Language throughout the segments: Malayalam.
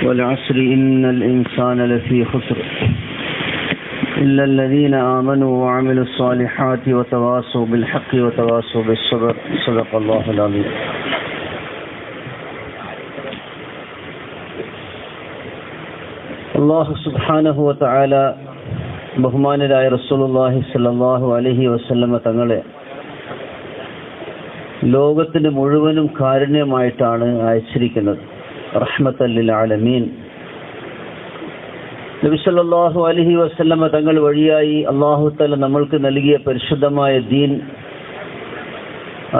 والعصر إن الإنسان لفي خسر إلا الذين آمنوا وعملوا الصالحات وتواصوا بالحق وتواصوا بالصبر صدق الله العظيم. അല്ലാഹു സുബ്ഹാനഹു വ തആല ബഹുമാനരായ റസൂലുള്ളാഹി സ്വല്ലല്ലാഹു അലൈഹി വസല്ലമ തങ്ങളെ ലോകത്തിന് മുഴുവനും കാരുണ്യമായിട്ടാണ് അയച്ചിരിക്കുന്നത്. റഹ്മത്തൽ ലിൽ ആലമീൻ. നബി സല്ലല്ലാഹു അലൈഹി വസല്ലമ തങ്ങൾ വഴിയായി അല്ലാഹു തആല നമ്മൾക്ക് നൽകിയ പരിശുദ്ധമായ ദീൻ,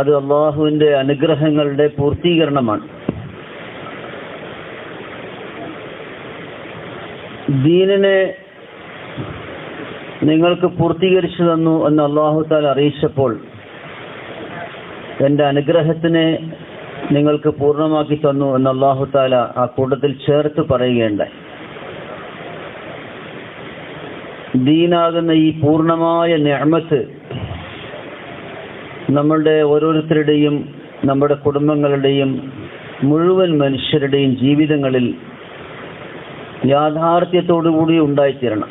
അത് അല്ലാഹുവിൻ്റെ അനുഗ്രഹങ്ങളുടെ പൂർത്തീകരണമാണ്. ദീനിനെ നിങ്ങൾക്ക് പൂർത്തീകരിച്ചു തന്നു എന്ന് അല്ലാഹു തആല അറിയിച്ചപ്പോൾ എൻ്റെ അനുഗ്രഹത്തിനെ നിങ്ങൾക്ക് പൂർണ്ണമാക്കി തന്നു എന്ന് അല്ലാഹു തആല ആ കൂട്ടത്തിൽ ചേർത്ത് പറയുകയുണ്ടായി. ദീനാകുന്ന ഈ പൂർണ്ണമായ നിഅമത്ത് നമ്മളുടെ ഓരോരുത്തരുടെയും നമ്മുടെ കുടുംബങ്ങളുടെയും മുഴുവൻ മനുഷ്യരുടെയും ജീവിതങ്ങളിൽ യാഥാർത്ഥ്യത്തോടുകൂടി ഉണ്ടായിത്തീരണം.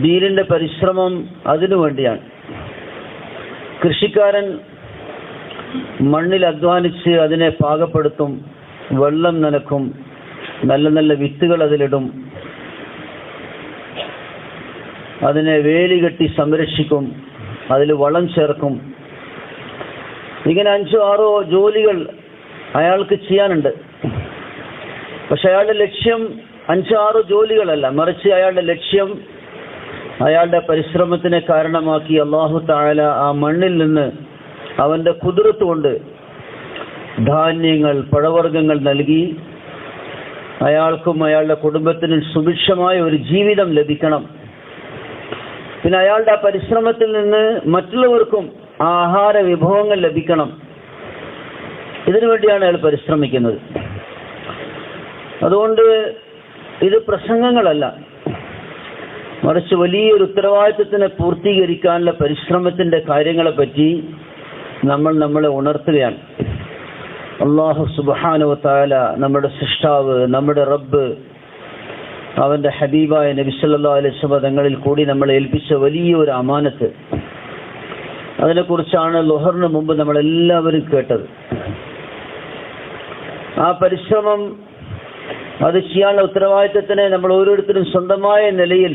ദീനിന്റെ പരിശ്രമം അതിനു വേണ്ടിയാണ്. കൃഷിക്കാരൻ മണ്ണിൽ അധ്വാനിച്ച് അതിനെ പാകപ്പെടുത്തും, വെള്ളം നനക്കും, നല്ല നല്ല വിത്തുകൾ അതിലിടും, അതിനെ വേലി കെട്ടി സംരക്ഷിക്കും, അതിൽ വളം ചേർക്കും. ഇങ്ങനെ 5-6 ജോലികൾ അയാൾക്ക് ചെയ്യാനുണ്ട്. പക്ഷെ അയാളുടെ ലക്ഷ്യം 5-6 ജോലികളല്ല, മറിച്ച് അയാളുടെ ലക്ഷ്യം അയാളുടെ പരിശ്രമത്തിനെ കാരണമാക്കി അല്ലാഹു തആല ആ മണ്ണിൽ നിന്ന് അവൻ്റെ ഖുദ്റത്ത് കൊണ്ട് ധാന്യങ്ങൾ, പഴവർഗ്ഗങ്ങൾ നൽകി അയാൾക്കും അയാളുടെ കുടുംബത്തിനും സുഭിക്ഷമായ ഒരു ജീവിതം ലഭിക്കണം. പിന്നെ അയാളുടെ ആ പരിശ്രമത്തിൽ നിന്ന് മറ്റുള്ളവർക്കും ആഹാര വിഭവങ്ങൾ ലഭിക്കണം. ഇതിനു വേണ്ടിയാണ് അയാൾ പരിശ്രമിക്കുന്നത്. അതുകൊണ്ട് ഇത് പ്രസംഗങ്ങളല്ല, മറിച്ച് വലിയൊരു ഉത്തരവാദിത്വത്തിനെ പൂർത്തീകരിക്കാനുള്ള പരിശ്രമത്തിൻ്റെ കാര്യങ്ങളെപ്പറ്റി നമ്മളെ ഉണർത്തുകയാണ്. അല്ലാഹു സുബ്ഹാനഹു വ തആല നമ്മുടെ സൃഷ്ടാവ്, നമ്മുടെ റബ്ബ്, അവൻ്റെ ഹബീബായ നബി സല്ലല്ലാഹു അലൈഹി വസല്ലം തങ്ങളിൽ കൂടി നമ്മളെ ഏൽപ്പിച്ച വലിയൊരു അമാനത്ത്. അതിനെക്കുറിച്ചാണ് ളുഹറിന് മുമ്പ് നമ്മളെല്ലാവരും കേട്ടത്. ആ പരിശ്രമം, അത് ചെയ്യാനുള്ള ഉത്തരവാദിത്തത്തിനെ നമ്മൾ ഓരോരുത്തരും സ്വന്തമായ നിലയിൽ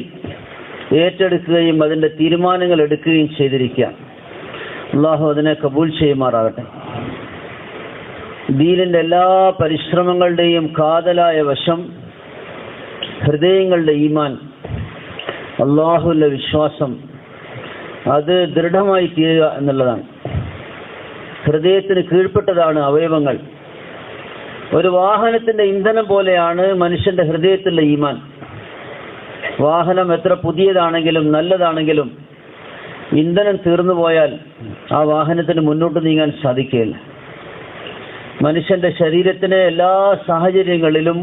ഏറ്റെടുക്കുകയും അതിൻ്റെ തീരുമാനങ്ങൾ എടുക്കുകയും ചെയ്തിരിക്കുക. അല്ലാഹു അതിനെ കബൂൽ ചെയ്യുമാറാകട്ടെ. ദീനിൻ്റെ എല്ലാ പരിശ്രമങ്ങളുടെയും കാതലായ വശം ഹൃദയങ്ങളുടെ ഈമാൻ, അല്ലാഹുവിലെ വിശ്വാസം, അത് ദൃഢമായി തീരുക എന്നുള്ളതാണ്. ഹൃദയത്തിന് കീഴ്പ്പെട്ടതാണ് അവയവങ്ങൾ. ഒരു വാഹനത്തിൻ്റെ ഇന്ധനം പോലെയാണ് മനുഷ്യൻ്റെ ഹൃദയത്തിലെ ഈമാൻ. വാഹനം എത്ര പുതിയതാണെങ്കിലും നല്ലതാണെങ്കിലും ഇന്ധനം തീർന്നു പോയാൽ ആ വാഹനത്തിന് മുന്നോട്ട് നീങ്ങാൻ സാധിക്കുകയില്ല. മനുഷ്യൻ്റെ ശരീരത്തിനെ എല്ലാ സാഹചര്യങ്ങളിലും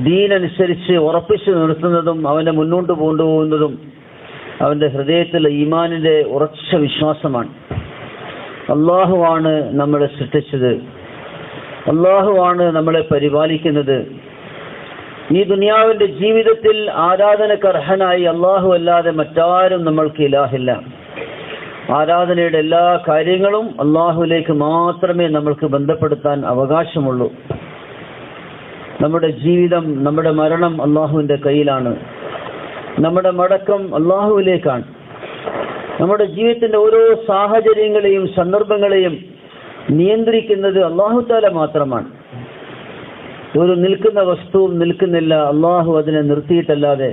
ദീനനുസരിച്ച് ഉറപ്പിച്ചു നിർത്തുന്നതും അവനെ മുന്നോട്ട് കൊണ്ടുപോകുന്നതും അവൻ്റെ ഹൃദയത്തിലെ ഈമാനിൻ്റെ ഉറച്ച വിശ്വാസമാണ്. അല്ലാഹുവാണ് നമ്മളെ സൃഷ്ടിച്ചത്, അല്ലാഹുവാണ് നമ്മളെ പരിപാലിക്കുന്നത്. ഈ ദുനിയാവിൻ്റെ ജീവിതത്തിൽ ആരാധനക്ക് അർഹനായി അല്ലാഹു അല്ലാതെ മറ്റാരും നമ്മൾക്ക് ഇലാഹില്ല. ആരാധനയുടെ എല്ലാ കാര്യങ്ങളും അല്ലാഹുവിലേക്ക് മാത്രമേ നമ്മൾക്ക് ബന്ധപ്പെടുത്താൻ അവകാശമുള്ളൂ. നമ്മുടെ ജീവിതം, നമ്മുടെ മരണം അല്ലാഹുവിൻ്റെ കയ്യിലാണ്. നമ്മുടെ മടക്കം അല്ലാഹുവിലേക്കാണ്. നമ്മുടെ ജീവിതത്തിൻ്റെ ഓരോ സാഹചര്യങ്ങളെയും സന്ദർഭങ്ങളെയും നിയന്ത്രിക്കുന്നത് അല്ലാഹു തആല മാത്രമാണ്. ഒരു നിൽക്കുന്ന വസ്തുവും നിൽക്കുന്നില്ല, അല്ലാഹു അതിനെ നിർത്തിയിട്ടല്ലാതെ.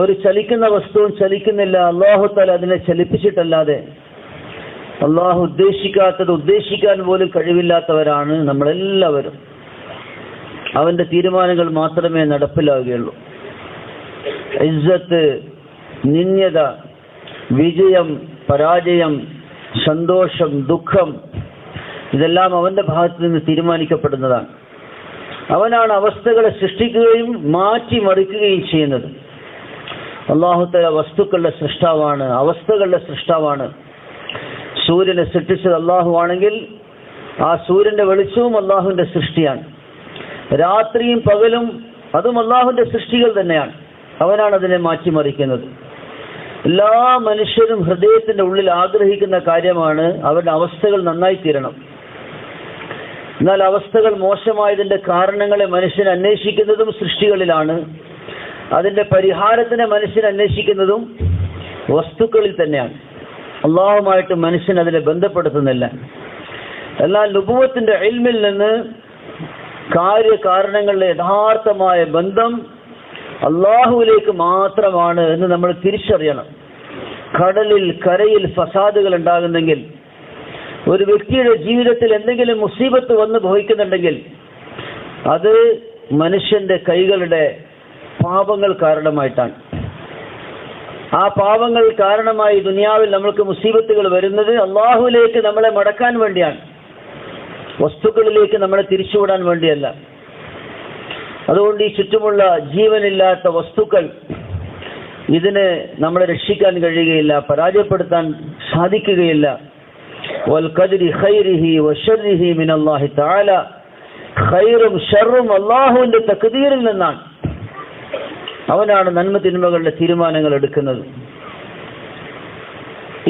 ഒരു ചലിക്കുന്ന വസ്തുവും ചലിക്കുന്നില്ല, അല്ലാഹു തആല അതിനെ ചലിപ്പിച്ചിട്ടല്ലാതെ. അല്ലാഹു ഉദ്ദേശിക്കാത്തത് ഉദ്ദേശിക്കാൻ പോലും കഴിവില്ലാത്തവരാണ് നമ്മളെല്ലാവരും. അവൻ്റെ തീരുമാനങ്ങൾ മാത്രമേ നടപ്പിലാവുകയുള്ളൂ. ഇസ്സത്ത്, നിന്യത, വിജയം, പരാജയം, സന്തോഷം, ദുഃഖം, ഇതെല്ലാം അവൻ്റെ ഭാഗത്ത് നിന്ന് തീരുമാനിക്കപ്പെടുന്നതാണ്. അവനാണ് അവസ്ഥകളെ സൃഷ്ടിക്കുകയും മാറ്റി മറിക്കുകയും ചെയ്യുന്നത്. അല്ലാഹു തആല വസ്തുക്കളുടെ സൃഷ്ടാവാണ്, അവസ്ഥകളുടെ സൃഷ്ടാവാണ്. സൂര്യനെ സൃഷ്ടിച്ചത് അല്ലാഹു ആണെങ്കിൽ ആ സൂര്യന്റെ വെളിച്ചവും അല്ലാഹുവിന്റെ സൃഷ്ടിയാണ്. രാത്രിയും പകലും അതും അള്ളാഹുവിന്റെ സൃഷ്ടികൾ തന്നെയാണ്. അവനാണ് അതിനെ മാറ്റിമറിക്കുന്നത്. എല്ലാ മനുഷ്യരും ഹൃദയത്തിന്റെ ഉള്ളിൽ ആഗ്രഹിക്കുന്ന കാര്യമാണ് അവരുടെ അവസ്ഥകൾ നന്നായി തീരണം. എന്നാൽ അവസ്ഥകൾ മോശമായതിന്റെ കാരണങ്ങളെ മനുഷ്യൻ അന്വേഷിക്കുന്നതും സൃഷ്ടികളിലാണ്. അതിന്റെ പരിഹാരത്തിനെ മനുഷ്യൻ അന്വേഷിക്കുന്നതും വസ്തുക്കളിൽ തന്നെയാണ്. അള്ളാഹുമായിട്ട് മനുഷ്യൻ അതിനെ ബന്ധപ്പെടുത്തുന്നില്ല. എന്നാൽ നുബുവത്തിന്റെ ഇൽമിൽ നിന്ന് കാര്യകാരണങ്ങളുടെ യഥാർത്ഥമായ ബന്ധം അള്ളാഹുവിലേക്ക് മാത്രമാണ് എന്ന് നമ്മൾ തിരിച്ചറിയണം. കടലിൽ കരയിൽ ഫസാദുകൾ ഉണ്ടാകുന്നെങ്കിൽ, ഒരു വ്യക്തിയുടെ ജീവിതത്തിൽ എന്തെങ്കിലും മുസീബത്ത് വന്ന് ഭവിക്കുന്നുണ്ടെങ്കിൽ അത് മനുഷ്യന്റെ കൈകളുടെ പാപങ്ങൾ കാരണമായിട്ടാണ്. ആ പാപങ്ങൾ കാരണമായി ദുനിയാവിൽ നമ്മൾക്ക് മുസീബത്തുകൾ വരുന്നത് അള്ളാഹുവിലേക്ക് നമ്മളെ മടക്കാൻ വേണ്ടിയാണ്, വസ്തുക്കളിലേക്ക് നമ്മളെ തിരിച്ചുവിടാൻ വേണ്ടിയല്ല. അതുകൊണ്ട് ഈ ചുറ്റുമുള്ള ജീവനില്ലാത്ത വസ്തുക്കൾ ഇതിനെ നമ്മളെ രക്ഷിക്കാൻ കഴിയുകയില്ല, പരാജയപ്പെടുത്താൻ സാധിക്കുകയില്ല. വൽഖദ്രി ഖൈരിഹി വശർരിഹി മിനല്ലാഹി തആല, ഖൈറും ഷർറും അല്ലാഹുവിന്റെ തഖ്ദീറിൽ നിന്നാണ്. അവനാണ് നന്മ തിന്മകളുടെ തീരുമാനങ്ങൾ എടുക്കുന്നത്.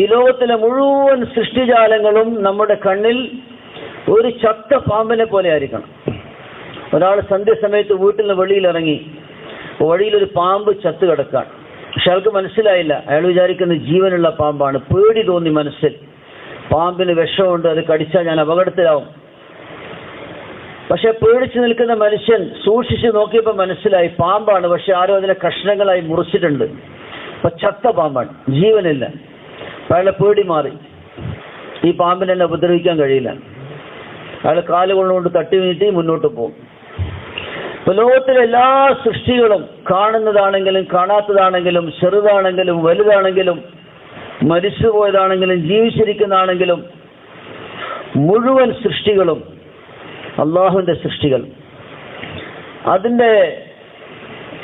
ഈ ലോകത്തിലെ മുഴുവൻ സൃഷ്ടിജാലങ്ങളും നമ്മുടെ കണ്ണിൽ ഒരു ചത്ത പാമ്പിനെ പോലെ ആയിരിക്കണം. ഒരാൾ സന്ധ്യസമയത്ത് വീട്ടിൽ നിന്ന് വെളിയിലിറങ്ങി, വഴിയിലൊരു പാമ്പ് ചത്ത് കിടക്കാണ്. പക്ഷെ അയാൾക്ക് മനസ്സിലായില്ല. അയാൾ വിചാരിക്കുന്നത് ജീവനുള്ള പാമ്പാണ്. പേടി തോന്നി മനസ്സിൽ. പാമ്പിന് വിഷമുണ്ട്, അത് കടിച്ചാൽ ഞാൻ അപകടത്തിലാവും. പക്ഷെ പേടിച്ചു നിൽക്കുന്ന മനുഷ്യൻ സൂക്ഷിച്ച് നോക്കിയപ്പോൾ മനസ്സിലായി പാമ്പാണ്. പക്ഷെ ആരോ അതിനെ കഷ്ണങ്ങളായി മുറിച്ചിട്ടുണ്ട്. അപ്പൊ ചത്ത പാമ്പാണ്, ജീവനില്ല. അയാളെ പേടി മാറി. ഈ പാമ്പിനെ എന്നെ ഉപദ്രവിക്കാൻ കഴിയില്ല. അയാൾ കാലുകൊണ്ടുകൊണ്ട് തട്ടി നീട്ടി മുന്നോട്ട് പോകും. ഇപ്പൊ ലോകത്തിലെ എല്ലാ സൃഷ്ടികളും, കാണുന്നതാണെങ്കിലും കാണാത്തതാണെങ്കിലും ചെറുതാണെങ്കിലും വലുതാണെങ്കിലും മരിച്ചുപോയതാണെങ്കിലും ജീവിച്ചിരിക്കുന്നതാണെങ്കിലും മുഴുവൻ സൃഷ്ടികളും അള്ളാഹുവിന്റെ സൃഷ്ടികൾ. അതിന്റെ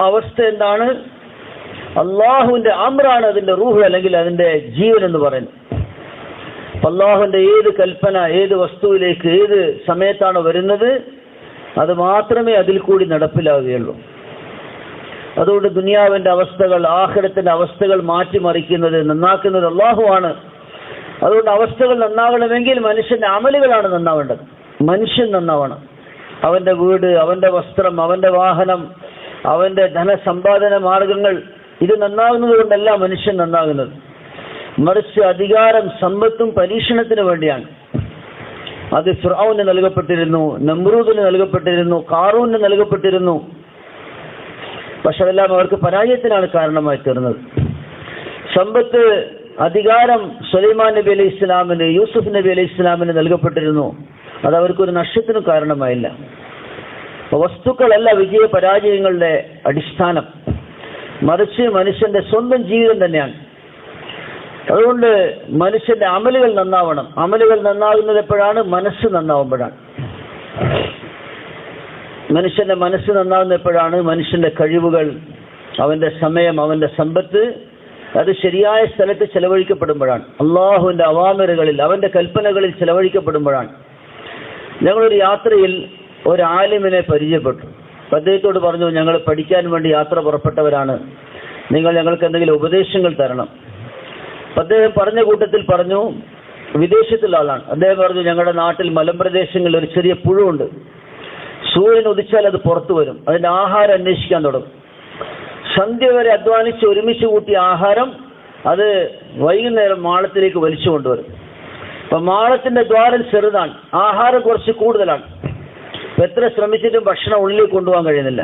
അവസ്ഥ എന്താണ്? അള്ളാഹുവിന്റെ അമ്രാണ് അതിന്റെ റൂഹ്, അല്ലെങ്കിൽ അതിന്റെ ജീവൻ എന്ന് പറയുന്നത്. അള്ളാഹുവിന്റെ ഏത് കൽപ്പന ഏത് വസ്തുവിലേക്ക് ഏത് സമയത്താണ് വരുന്നത് അത് മാത്രമേ അതിൽ കൂടി നടപ്പിലാവുകയുള്ളൂ. അതുകൊണ്ട് ദുനിയാവിന്റെ അവസ്ഥകൾ, ആഖിറത്തിന്റെ അവസ്ഥകൾ മാറ്റിമറിക്കുന്നത്, നന്നാക്കുന്നത് അള്ളാഹുവാണ്. അതുകൊണ്ട് അവസ്ഥകൾ നന്നാകണമെങ്കിൽ മനുഷ്യന്റെ അമലുകളാണ് നന്നാവേണ്ടത്. മനുഷ്യൻ നന്നാവണം. അവന്റെ വീട്, അവന്റെ വസ്ത്രം, അവന്റെ വാഹനം, അവന്റെ ധനസമ്പാദന മാർഗങ്ങൾ, ഇത് നന്നാകുന്നത് കൊണ്ടല്ല മനുഷ്യൻ നന്നാകുന്നത്. മറിച്ച് അധികാരം സമ്പത്തും പരീക്ഷണത്തിന് വേണ്ടിയാണ്. അത് ഫിർഔന് നൽകപ്പെട്ടിരുന്നു, നമ്രൂദിന് നൽകപ്പെട്ടിരുന്നു, ഖാറൂന് നൽകപ്പെട്ടിരുന്നു. പക്ഷെ അതെല്ലാം അവർക്ക് പരാജയത്തിനാണ് കാരണമായി തീർന്നത്. സമ്പത്ത്, അധികാരം സുലൈമാൻ നബി അലൈഹി ഇസ്ലാമിന്, യൂസുഫ് നബി അലൈഹി ഇസ്ലാമിന് നൽകപ്പെട്ടിരുന്നു. അത് അവർക്കൊരു നഷ്ടത്തിനും കാരണമായില്ല. വസ്തുക്കളല്ല വിജയ പരാജയങ്ങളുടെ അടിസ്ഥാനം, മറിച്ച് മനുഷ്യന്റെ സ്വന്തം ജീവിതം തന്നെയാണ്. അതുകൊണ്ട് മനുഷ്യന്റെ അമലുകൾ നന്നാവണം. അമലുകൾ നന്നാകുന്നത് എപ്പോഴാണ്? മനസ്സ് നന്നാവുമ്പോഴാണ്. മനുഷ്യന്റെ മനസ്സ് നന്നാവുന്ന എപ്പോഴാണ്? മനുഷ്യന്റെ കഴിവുകൾ, അവന്റെ സമയം, അവന്റെ സമ്പത്ത് അത് ശരിയായ സ്ഥലത്ത് ചെലവഴിക്കപ്പെടുമ്പോഴാണ്. അള്ളാഹുവിന്റെ അവാമിറുകളിൽ, അവന്റെ കൽപ്പനകളിൽ ചെലവഴിക്കപ്പെടുമ്പോഴാണ്. ഞങ്ങളൊരു യാത്രയിൽ ഒരു ആലിമിനെ പരിചയപ്പെട്ടു. അദ്ദേഹത്തോട് പറഞ്ഞു, ഞങ്ങൾ പഠിക്കാൻ വേണ്ടി യാത്ര പുറപ്പെട്ടവരാണ്, നിങ്ങൾ ഞങ്ങൾക്ക് എന്തെങ്കിലും ഉപദേശങ്ങൾ തരണം. അദ്ദേഹം പറഞ്ഞ കൂട്ടത്തിൽ പറഞ്ഞു, വിദേശത്തുള്ള ആളാണ്. അദ്ദേഹം പറഞ്ഞു, ഞങ്ങളുടെ നാട്ടിൽ മലമ്പ്രദേശങ്ങളിൽ ഒരു ചെറിയ പുഴുണ്ട്. സൂര്യൻ ഉദിച്ചാൽ അത് പുറത്തു വരും. അതിന്റെ ആഹാരം അന്വേഷിക്കാൻ തുടങ്ങും. സന്ധ്യ വരെ അധ്വാനിച്ച് ഒരുമിച്ച് കൂട്ടിയ ആഹാരം അത് വൈകുന്നേരം മാളത്തിലേക്ക് വലിച്ചു കൊണ്ടുവരും. അപ്പൊ മാളത്തിന്റെ ദ്വാരം ചെറുതാണ്, ആഹാരം കുറച്ച് കൂടുതലാണ്. എത്ര ശ്രമിച്ചിട്ടും ഭക്ഷണം ഉള്ളിലേക്ക് കൊണ്ടുപോകാൻ കഴിയുന്നില്ല.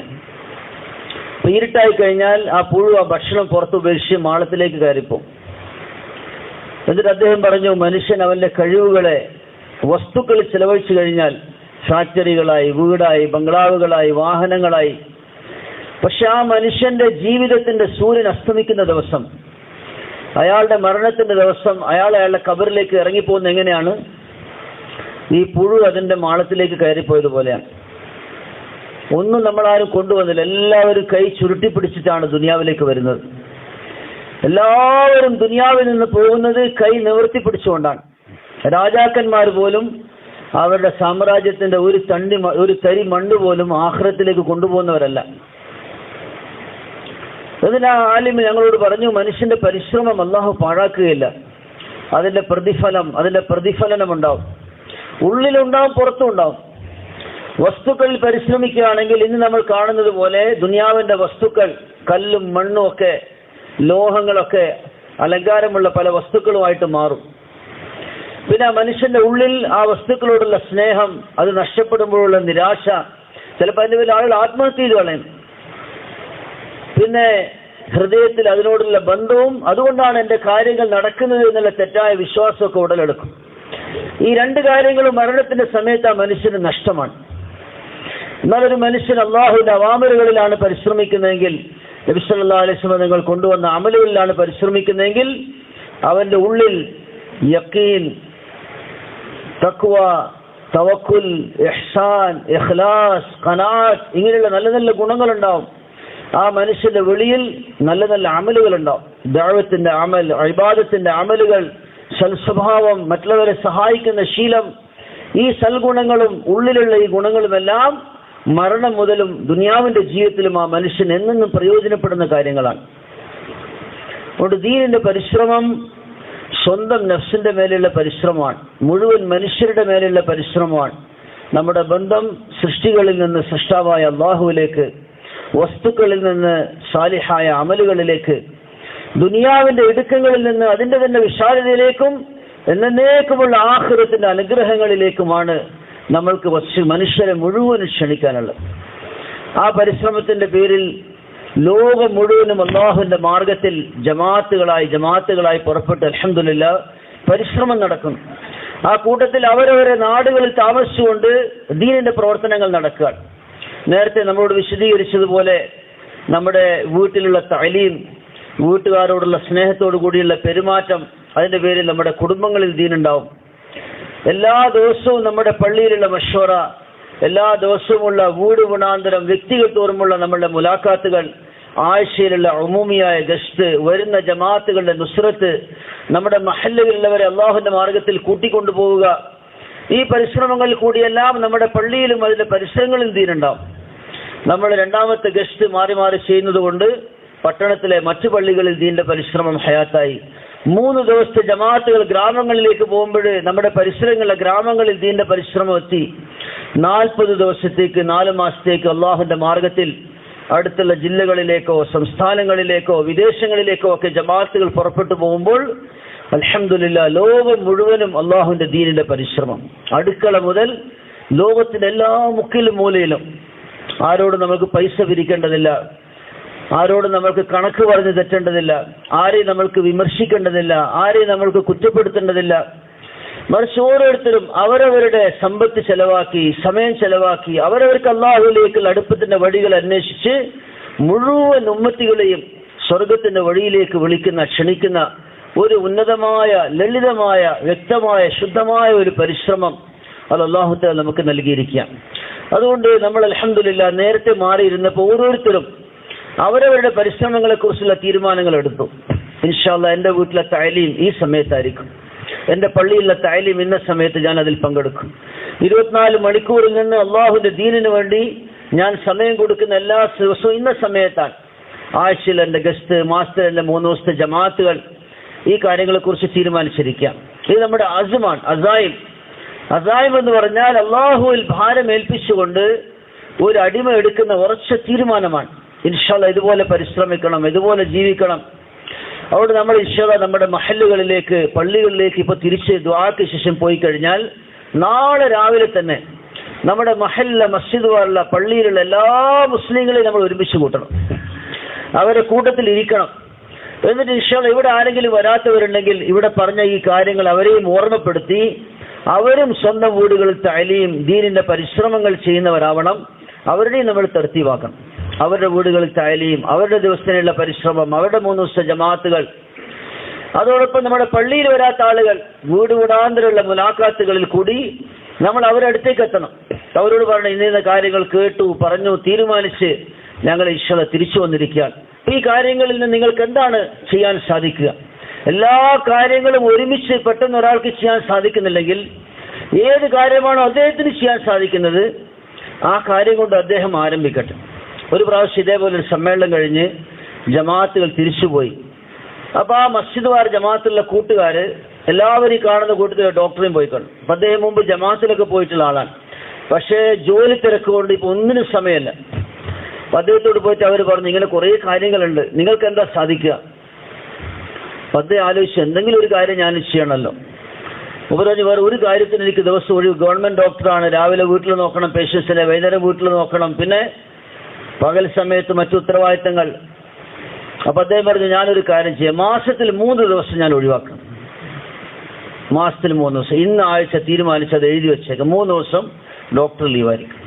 അപ്പൊ ഇരുട്ടായി കഴിഞ്ഞാൽ ആ പുഴു ആ ഭക്ഷണം പുറത്ത് ഉപേക്ഷിച്ച് മാളത്തിലേക്ക് കയറിപ്പോകും. എന്നിട്ട് അദ്ദേഹം പറഞ്ഞു, മനുഷ്യൻ അവന്റെ കഴിവുകളെ വസ്തുക്കളിൽ ചെലവഴിച്ചു കഴിഞ്ഞാൽ ഫാക്ടറികളായി, വീടായി, ബംഗ്ലാവുകളായി, വാഹനങ്ങളായി. പക്ഷെ ആ മനുഷ്യന്റെ ജീവിതത്തിന്റെ സൂര്യൻ അസ്തമിക്കുന്ന ദിവസം, അയാളുടെ മരണത്തിന്റെ ദിവസം, അയാളുടെ ഖബറിലേക്ക് ഇറങ്ങിപ്പോകുന്ന എങ്ങനെയാണ്? ഈ പുഴു അതിന്റെ മാളത്തിലേക്ക് കയറിപ്പോയതുപോലെയാണ്. ഒന്നും നമ്മളാരും കൊണ്ടുവന്നില്ല. എല്ലാവരും കൈ ചുരുട്ടി പിടിച്ചിട്ടാണ് ദുനിയാവിലേക്ക് വരുന്നത്. എല്ലാവരും ദുനിയാവിൽ നിന്ന് പോകുന്നത് കൈ നിവർത്തി പിടിച്ചുകൊണ്ടാണ്. രാജാക്കന്മാർ പോലും അവരുടെ സാമ്രാജ്യത്തിന്റെ ഒരു തരി മണ്ണ് പോലും ആഖിറത്തിലേക്ക് കൊണ്ടുപോകുന്നവരല്ല. അതിന് ആ ആലിം ഞങ്ങളോട് പറഞ്ഞു, മനുഷ്യന്റെ പരിശ്രമം അല്ലാഹു പാഴാക്കുകയില്ല. അതിന്റെ പ്രതിഫലനം ഉണ്ടാവും. ഉള്ളിലുണ്ടാവും, പുറത്തും ഉണ്ടാവും. വസ്തുക്കളിൽ പരിശ്രമിക്കുകയാണെങ്കിൽ ഇന്ന് നമ്മൾ കാണുന്നത് പോലെ ദുനിയാവിന്റെ വസ്തുക്കൾ, കല്ലും മണ്ണും ഒക്കെ, ലോഹങ്ങളൊക്കെ അലങ്കാരമുള്ള പല വസ്തുക്കളുമായിട്ട് മാറും. പിന്നെ മനുഷ്യന്റെ ഉള്ളിൽ ആ വസ്തുക്കളോടുള്ള സ്നേഹം അത് നഷ്ടപ്പെടുമ്പോഴുള്ള നിരാശ, ചിലപ്പോൾ അതിന്റെ പേരിൽ ആളുകൾ ആത്മഹത്യ ചെയ്ത് കളയും. പിന്നെ ഹൃദയത്തിൽ അതിനോടുള്ള ബന്ധവും, അതുകൊണ്ടാണ് എൻ്റെ കാര്യങ്ങൾ നടക്കുന്നത് എന്നുള്ള തെറ്റായ വിശ്വാസമൊക്കെ ഉടലെടുക്കും. ഈ രണ്ട് കാര്യങ്ങളും മരണത്തിന്റെ സമയത്ത് ആ മനുഷ്യന് നഷ്ടമാണ്. എന്നാൽ ഒരു മനുഷ്യൻ അള്ളാഹുവിന്റെ അവാമറുകളിലാണ് പരിശ്രമിക്കുന്നതെങ്കിൽ, നബി സല്ലല്ലാഹു അലൈഹി വസല്ലം നിങ്ങൾ കൊണ്ടുവന്ന അമലുകളിലാണ് പരിശ്രമിക്കുന്നതെങ്കിൽ, അവന്റെ ഉള്ളിൽ യഖീൻ, തഖ്വ, തവക്കുൽ, ഇഹ്സാൻ, ഇഖ്ലാസ്, ഖനാഅത്ത് ഇങ്ങനെയുള്ള നല്ല നല്ല ഗുണങ്ങളുണ്ടാവും. ആ മനുഷ്യന്റെ വെളിയിൽ നല്ല നല്ല അമലുകൾ ഉണ്ടാവും. ദഅവത്തിന്റെ അമൽ, ഇബാദത്തിന്റെ അമലുകൾ, സൽസ്വഭാവം, മറ്റുള്ളവരെ സഹായിക്കുന്ന ശീലം, ഈ സൽഗുണങ്ങളും ഉള്ളിലുള്ള ഈ ഗുണങ്ങളുമെല്ലാം മരണം മുതലും ദുനിയാവിന്റെ ജീവിതത്തിലും ആ മനുഷ്യൻ എന്നെന്നും പ്രയോജനപ്പെടുന്ന കാര്യങ്ങളാണ്. അതുകൊണ്ട് ദീനിന്റെ പരിശ്രമം സ്വന്തം നഫ്സിന്റെ മേലുള്ള പരിശ്രമമാണ്, മുഴുവൻ മനുഷ്യരുടെ മേലുള്ള പരിശ്രമമാണ്. നമ്മുടെ ബന്ധം സൃഷ്ടികളിൽ നിന്ന് സൃഷ്ടാവായ അല്ലാഹുവിലേക്ക്, വസ്തുക്കളിൽ നിന്ന് സാലിഹായ അമലുകളിലേക്ക്, ദുനിയാവിന്റെ ഇടുക്കങ്ങളിൽ നിന്ന് അതിന്റെ തന്നെ വിശാലതയിലേക്കും എന്നേക്കുമുള്ള ആഖിറത്തിന്റെ അനുഗ്രഹങ്ങളിലേക്കുമാണ് നമ്മൾക്ക് മനുഷ്യരെ മുഴുവനും ക്ഷണിക്കാനുള്ളത്. ആ പരിശ്രമത്തിന്റെ പേരിൽ ലോകം മുഴുവനും അല്ലാഹുവിന്റെ മാർഗത്തിൽ ജമാഅത്തുകളായി പുറപ്പെട്ട് അൽഹംദുലില്ലാഹ് പരിശ്രമം നടക്കുന്നു. ആ കൂട്ടത്തിൽ അവരവരെ നാടുകളിൽ താമസിച്ചുകൊണ്ട് ദീനിന്റെ പ്രവർത്തനങ്ങൾ നടക്കുക. നേരത്തെ നമ്മളോട് വിശദീകരിച്ചതുപോലെ നമ്മുടെ വീട്ടിലുള്ള തഅലീം, വീട്ടുകാരോടുള്ള സ്നേഹത്തോടു കൂടിയുള്ള പെരുമാറ്റം, അതിന്റെ പേരിൽ നമ്മുടെ കുടുംബങ്ങളിൽ ദീനുണ്ടാവും. എല്ലാ ദിവസവും നമ്മുടെ പള്ളിയിലുള്ള മശ്വറ, എല്ലാ ദിവസവുമുള്ള വീട് ഗുണാന്തരം, വ്യക്തികൾ തോറുമുള്ള നമ്മളുടെ മുലാഖാത്തുകൾ, ആഴ്ചയിലുള്ള ഉമൂമിയായ ഗസ്റ്റ്, വരുന്ന ജമാഅത്തുകളുടെ നുസ്രത്ത്, നമ്മുടെ മഹല്ലുകളിലുള്ളവരെ അള്ളാഹുവിന്റെ മാർഗത്തിൽ കൂട്ടിക്കൊണ്ടുപോവുക, ഈ പരിശ്രമങ്ങളിൽ കൂടിയെല്ലാം നമ്മുടെ പള്ളിയിലും അതിന്റെ പരിസരങ്ങളിൽ ദീനുണ്ടാവും. നമ്മൾ രണ്ടാമത്തെ ഗസ്റ്റ് മാറി മാറി ചെയ്യുന്നത് കൊണ്ട് പട്ടണത്തിലെ മറ്റു പള്ളികളിൽ ദീന്റെ പരിശ്രമം ഹയാത്തായി. 3 ദിവസത്തെ ജമാഅത്തുകൾ ഗ്രാമങ്ങളിലേക്ക് പോകുമ്പോൾ നമ്മുടെ പരിസരങ്ങളിലെ ഗ്രാമങ്ങളിൽ ദീന്റെ പരിശ്രമം എത്തി. 40 ദിവസത്തേക്ക് 4 മാസത്തേക്ക് അള്ളാഹുവിന്റെ മാർഗത്തിൽ അടുത്തുള്ള ജില്ലകളിലേക്കോ സംസ്ഥാനങ്ങളിലേക്കോ വിദേശങ്ങളിലേക്കോ ഒക്കെ ജമാഅത്തുകൾ പുറപ്പെട്ടു പോകുമ്പോൾ അൽഹംദുലില്ലാഹ് ലോകം മുഴുവനും അള്ളാഹുവിന്റെ ദീനിന്റെ പരിശ്രമം, അടുക്കള മുതൽ ലോകത്തിന്റെ എല്ലാ മുക്കിലും മൂലയിലും. ആരോടും നമുക്ക് പൈസ പിരിക്കേണ്ടതില്ല, ആരോടും നമ്മൾക്ക് കണക്ക് പറഞ്ഞ് തെറ്റേണ്ടതില്ല, ആരെയും നമ്മൾക്ക് വിമർശിക്കേണ്ടതില്ല, ആരെയും നമ്മൾക്ക് കുറ്റപ്പെടുത്തേണ്ടതില്ല. മറിച്ച് ഓരോരുത്തരും അവരവരുടെ സമ്പത്ത് ചെലവാക്കി, സമയം ചെലവാക്കി, അവരവർക്ക് അല്ലാഹുവിലേക്കുള്ള അടുപ്പത്തിന്റെ വഴികൾ അന്വേഷിച്ച് മുഴുവൻ ഉമ്മത്തികളെയും സ്വർഗത്തിന്റെ വഴിയിലേക്ക് ക്ഷണിക്കുന്ന ഒരു ഉന്നതമായ, ലളിതമായ, വ്യക്തമായ, ശുദ്ധമായ ഒരു പരിശ്രമം അത് അല്ലാഹു തആല നമുക്ക് നൽകിയിരിക്കുകയാണ്. അതുകൊണ്ട് നമ്മൾ അൽഹംദുലില്ലാഹ് നേരത്തെ മാറിയിരുന്നപ്പോൾ ഓരോരുത്തരും അവരവരുടെ പരിശ്രമങ്ങളെ കുറിച്ചുള്ള തീരുമാനങ്ങൾ എടുത്തു. ഇൻഷാ അല്ലാഹ് എൻ്റെ വീട്ടിലെ തഅലീം ഈ സമയത്തായിരിക്കും, എൻ്റെ പള്ളിയിലെ തഅലീം ഇന്ന സമയത്ത് ഞാൻ അതിൽ പങ്കെടുക്കും. 24 മണിക്കൂറിൽ നിന്ന് അള്ളാഹുവിന്റെ ദീനിന് വേണ്ടി ഞാൻ സമയം കൊടുക്കുന്ന എല്ലാ ദിവസവും ഇന്ന സമയത്താണ്. ആഴ്ചയിൽ എൻ്റെ ഗസ്റ്റ്, മാസത്തിൽ എൻ്റെ 3 ദിവസത്തെ ജമാഅത്തുകൾ, ഈ കാര്യങ്ങളെ കുറിച്ച് തീരുമാനിച്ചിരിക്കാം. ഇത് നമ്മുടെ അസ്മാണ്, അസായിം എന്ന് പറഞ്ഞാൽ അള്ളാഹുവിൽ ഭാരം ഏൽപ്പിച്ചുകൊണ്ട് ഒരു അടിമ എടുക്കുന്ന ഉറച്ച തീരുമാനമാണ്. ഇൻഷാ അല്ലാഹ് ഇതുപോലെ പരിശ്രമിക്കണം, ഇതുപോലെ ജീവിക്കണം. അതുകൊണ്ട് നമ്മൾ ഇൻഷാ അല്ലാഹ് നമ്മുടെ മഹല്ലുകളിലേക്ക്, പള്ളികളിലേക്ക് ഇപ്പോൾ തിരിച്ച് ദുആക്ക് ശേഷം പോയി കഴിഞ്ഞാൽ നാളെ രാവിലെ തന്നെ നമ്മുടെ മഹല്ല, മസ്ജിദ് പോലുള്ള പള്ളിയിലുള്ള എല്ലാ മുസ്ലിങ്ങളെയും നമ്മൾ ഒരുമിച്ച് കൂട്ടണം, അവരുടെ കൂട്ടത്തിൽ ഇരിക്കണം. എന്നിട്ട് ഇൻഷാ അല്ലാഹ് ഇവിടെ ആരെങ്കിലും വരാത്തവരുണ്ടെങ്കിൽ ഇവിടെ പറഞ്ഞ ഈ കാര്യങ്ങൾ അവരെയും ഓർമ്മപ്പെടുത്തി അവരും സ്വന്തം വീടുകളിൽ തഅലീം, ദീനിന്റെ പരിശ്രമങ്ങൾ ചെയ്യുന്നവരാവണം. അവരുടെയും നമ്മൾ തർത്തീവാക്കണം. അവരുടെ വീടുകളിൽ തഅലീം, അവരുടെ ദിവസത്തിനുള്ള പരിശ്രമം, അവരുടെ 3 ദിവസത്തെ ജമാഅത്തുകൾ. അതോടൊപ്പം നമ്മുടെ പള്ളിയിൽ വരാത്ത ആളുകൾ വീട് വീടാന്തരമുള്ള മുലാഖാത്തുകളിൽ കൂടി നമ്മൾ അവരുടെ അടുത്തേക്ക് എത്തണം. അവരോട് പറഞ്ഞ ഇന്ന കാര്യങ്ങൾ കേട്ടു, പറഞ്ഞു, തീരുമാനിച്ച് ഞങ്ങൾ ഇൻഷാ അല്ലാഹ് തിരിച്ചു വന്നിരിക്കുകയാണ്. ഈ കാര്യങ്ങളിൽ നിന്ന് നിങ്ങൾക്ക് എന്താണ് ചെയ്യാൻ സാധിക്കുക? എല്ലാ കാര്യങ്ങളും ഒരുമിച്ച് പെട്ടെന്ന് ഒരാൾക്ക് ചെയ്യാൻ സാധിക്കുന്നില്ലെങ്കിൽ ഏത് കാര്യമാണോ അദ്ദേഹത്തിന് ചെയ്യാൻ സാധിക്കുന്നത് ആ കാര്യം കൊണ്ട് അദ്ദേഹം ആരംഭിക്കട്ടെ. ഒരു പ്രാവശ്യം ഇതേപോലെ ഒരു സമ്മേളനം കഴിഞ്ഞ് ജമാഅത്തുകൾ തിരിച്ചുപോയി. അപ്പോൾ ആ മസ്ജിദ് വാർ ജമാഅത്തിലുള്ള കൂട്ടുകാർ എല്ലാവരും കാണുന്ന കൂട്ടത്തിൽ ഡോക്ടറെയും പോയി കണ്ടു. അപ്പം അദ്ദേഹം മുമ്പ് ജമാഅത്തിലൊക്കെ പോയിട്ടുള്ള ആളാണ്. പക്ഷേ ജോലി തിരക്ക് കൊണ്ട് ഇപ്പോൾ ഒന്നിനും സമയമല്ല. അപ്പം അദ്ദേഹത്തോട് പോയിട്ട് അവർ പറഞ്ഞു, ഇങ്ങനെ കുറേ കാര്യങ്ങളുണ്ട്, നിങ്ങൾക്ക് എന്താ സാധിക്കുക? അപ്പം അദ്ദേഹം ആലോചിച്ചു, എന്തെങ്കിലും ഒരു കാര്യം ഞാൻ ചെയ്യണമല്ലോ. പറഞ്ഞു, വേറെ ഒരു കാര്യത്തിന് എനിക്ക് ദിവസം ഒഴിവ്. ഗവൺമെൻറ് ഡോക്ടറാണ്, രാവിലെ വീട്ടിൽ നോക്കണം പേഷ്യൻസിനെ, വൈകുന്നേരം വീട്ടിൽ നോക്കണം, പിന്നെ പകൽ സമയത്ത് മറ്റു ഉത്തരവാദിത്തങ്ങൾ. അപ്പം അദ്ദേഹം പറഞ്ഞു, ഞാനൊരു കാര്യം ചെയ്യാം, മാസത്തിൽ 3 ദിവസം ഞാൻ ഒഴിവാക്കണം. മാസത്തിൽ 3 ദിവസം. ഇന്ന് ആഴ്ച തീരുമാനിച്ചത് എഴുതി വെച്ചേക്കാം, 3 ദിവസം ഡോക്ടർ ലീവായിരിക്കും.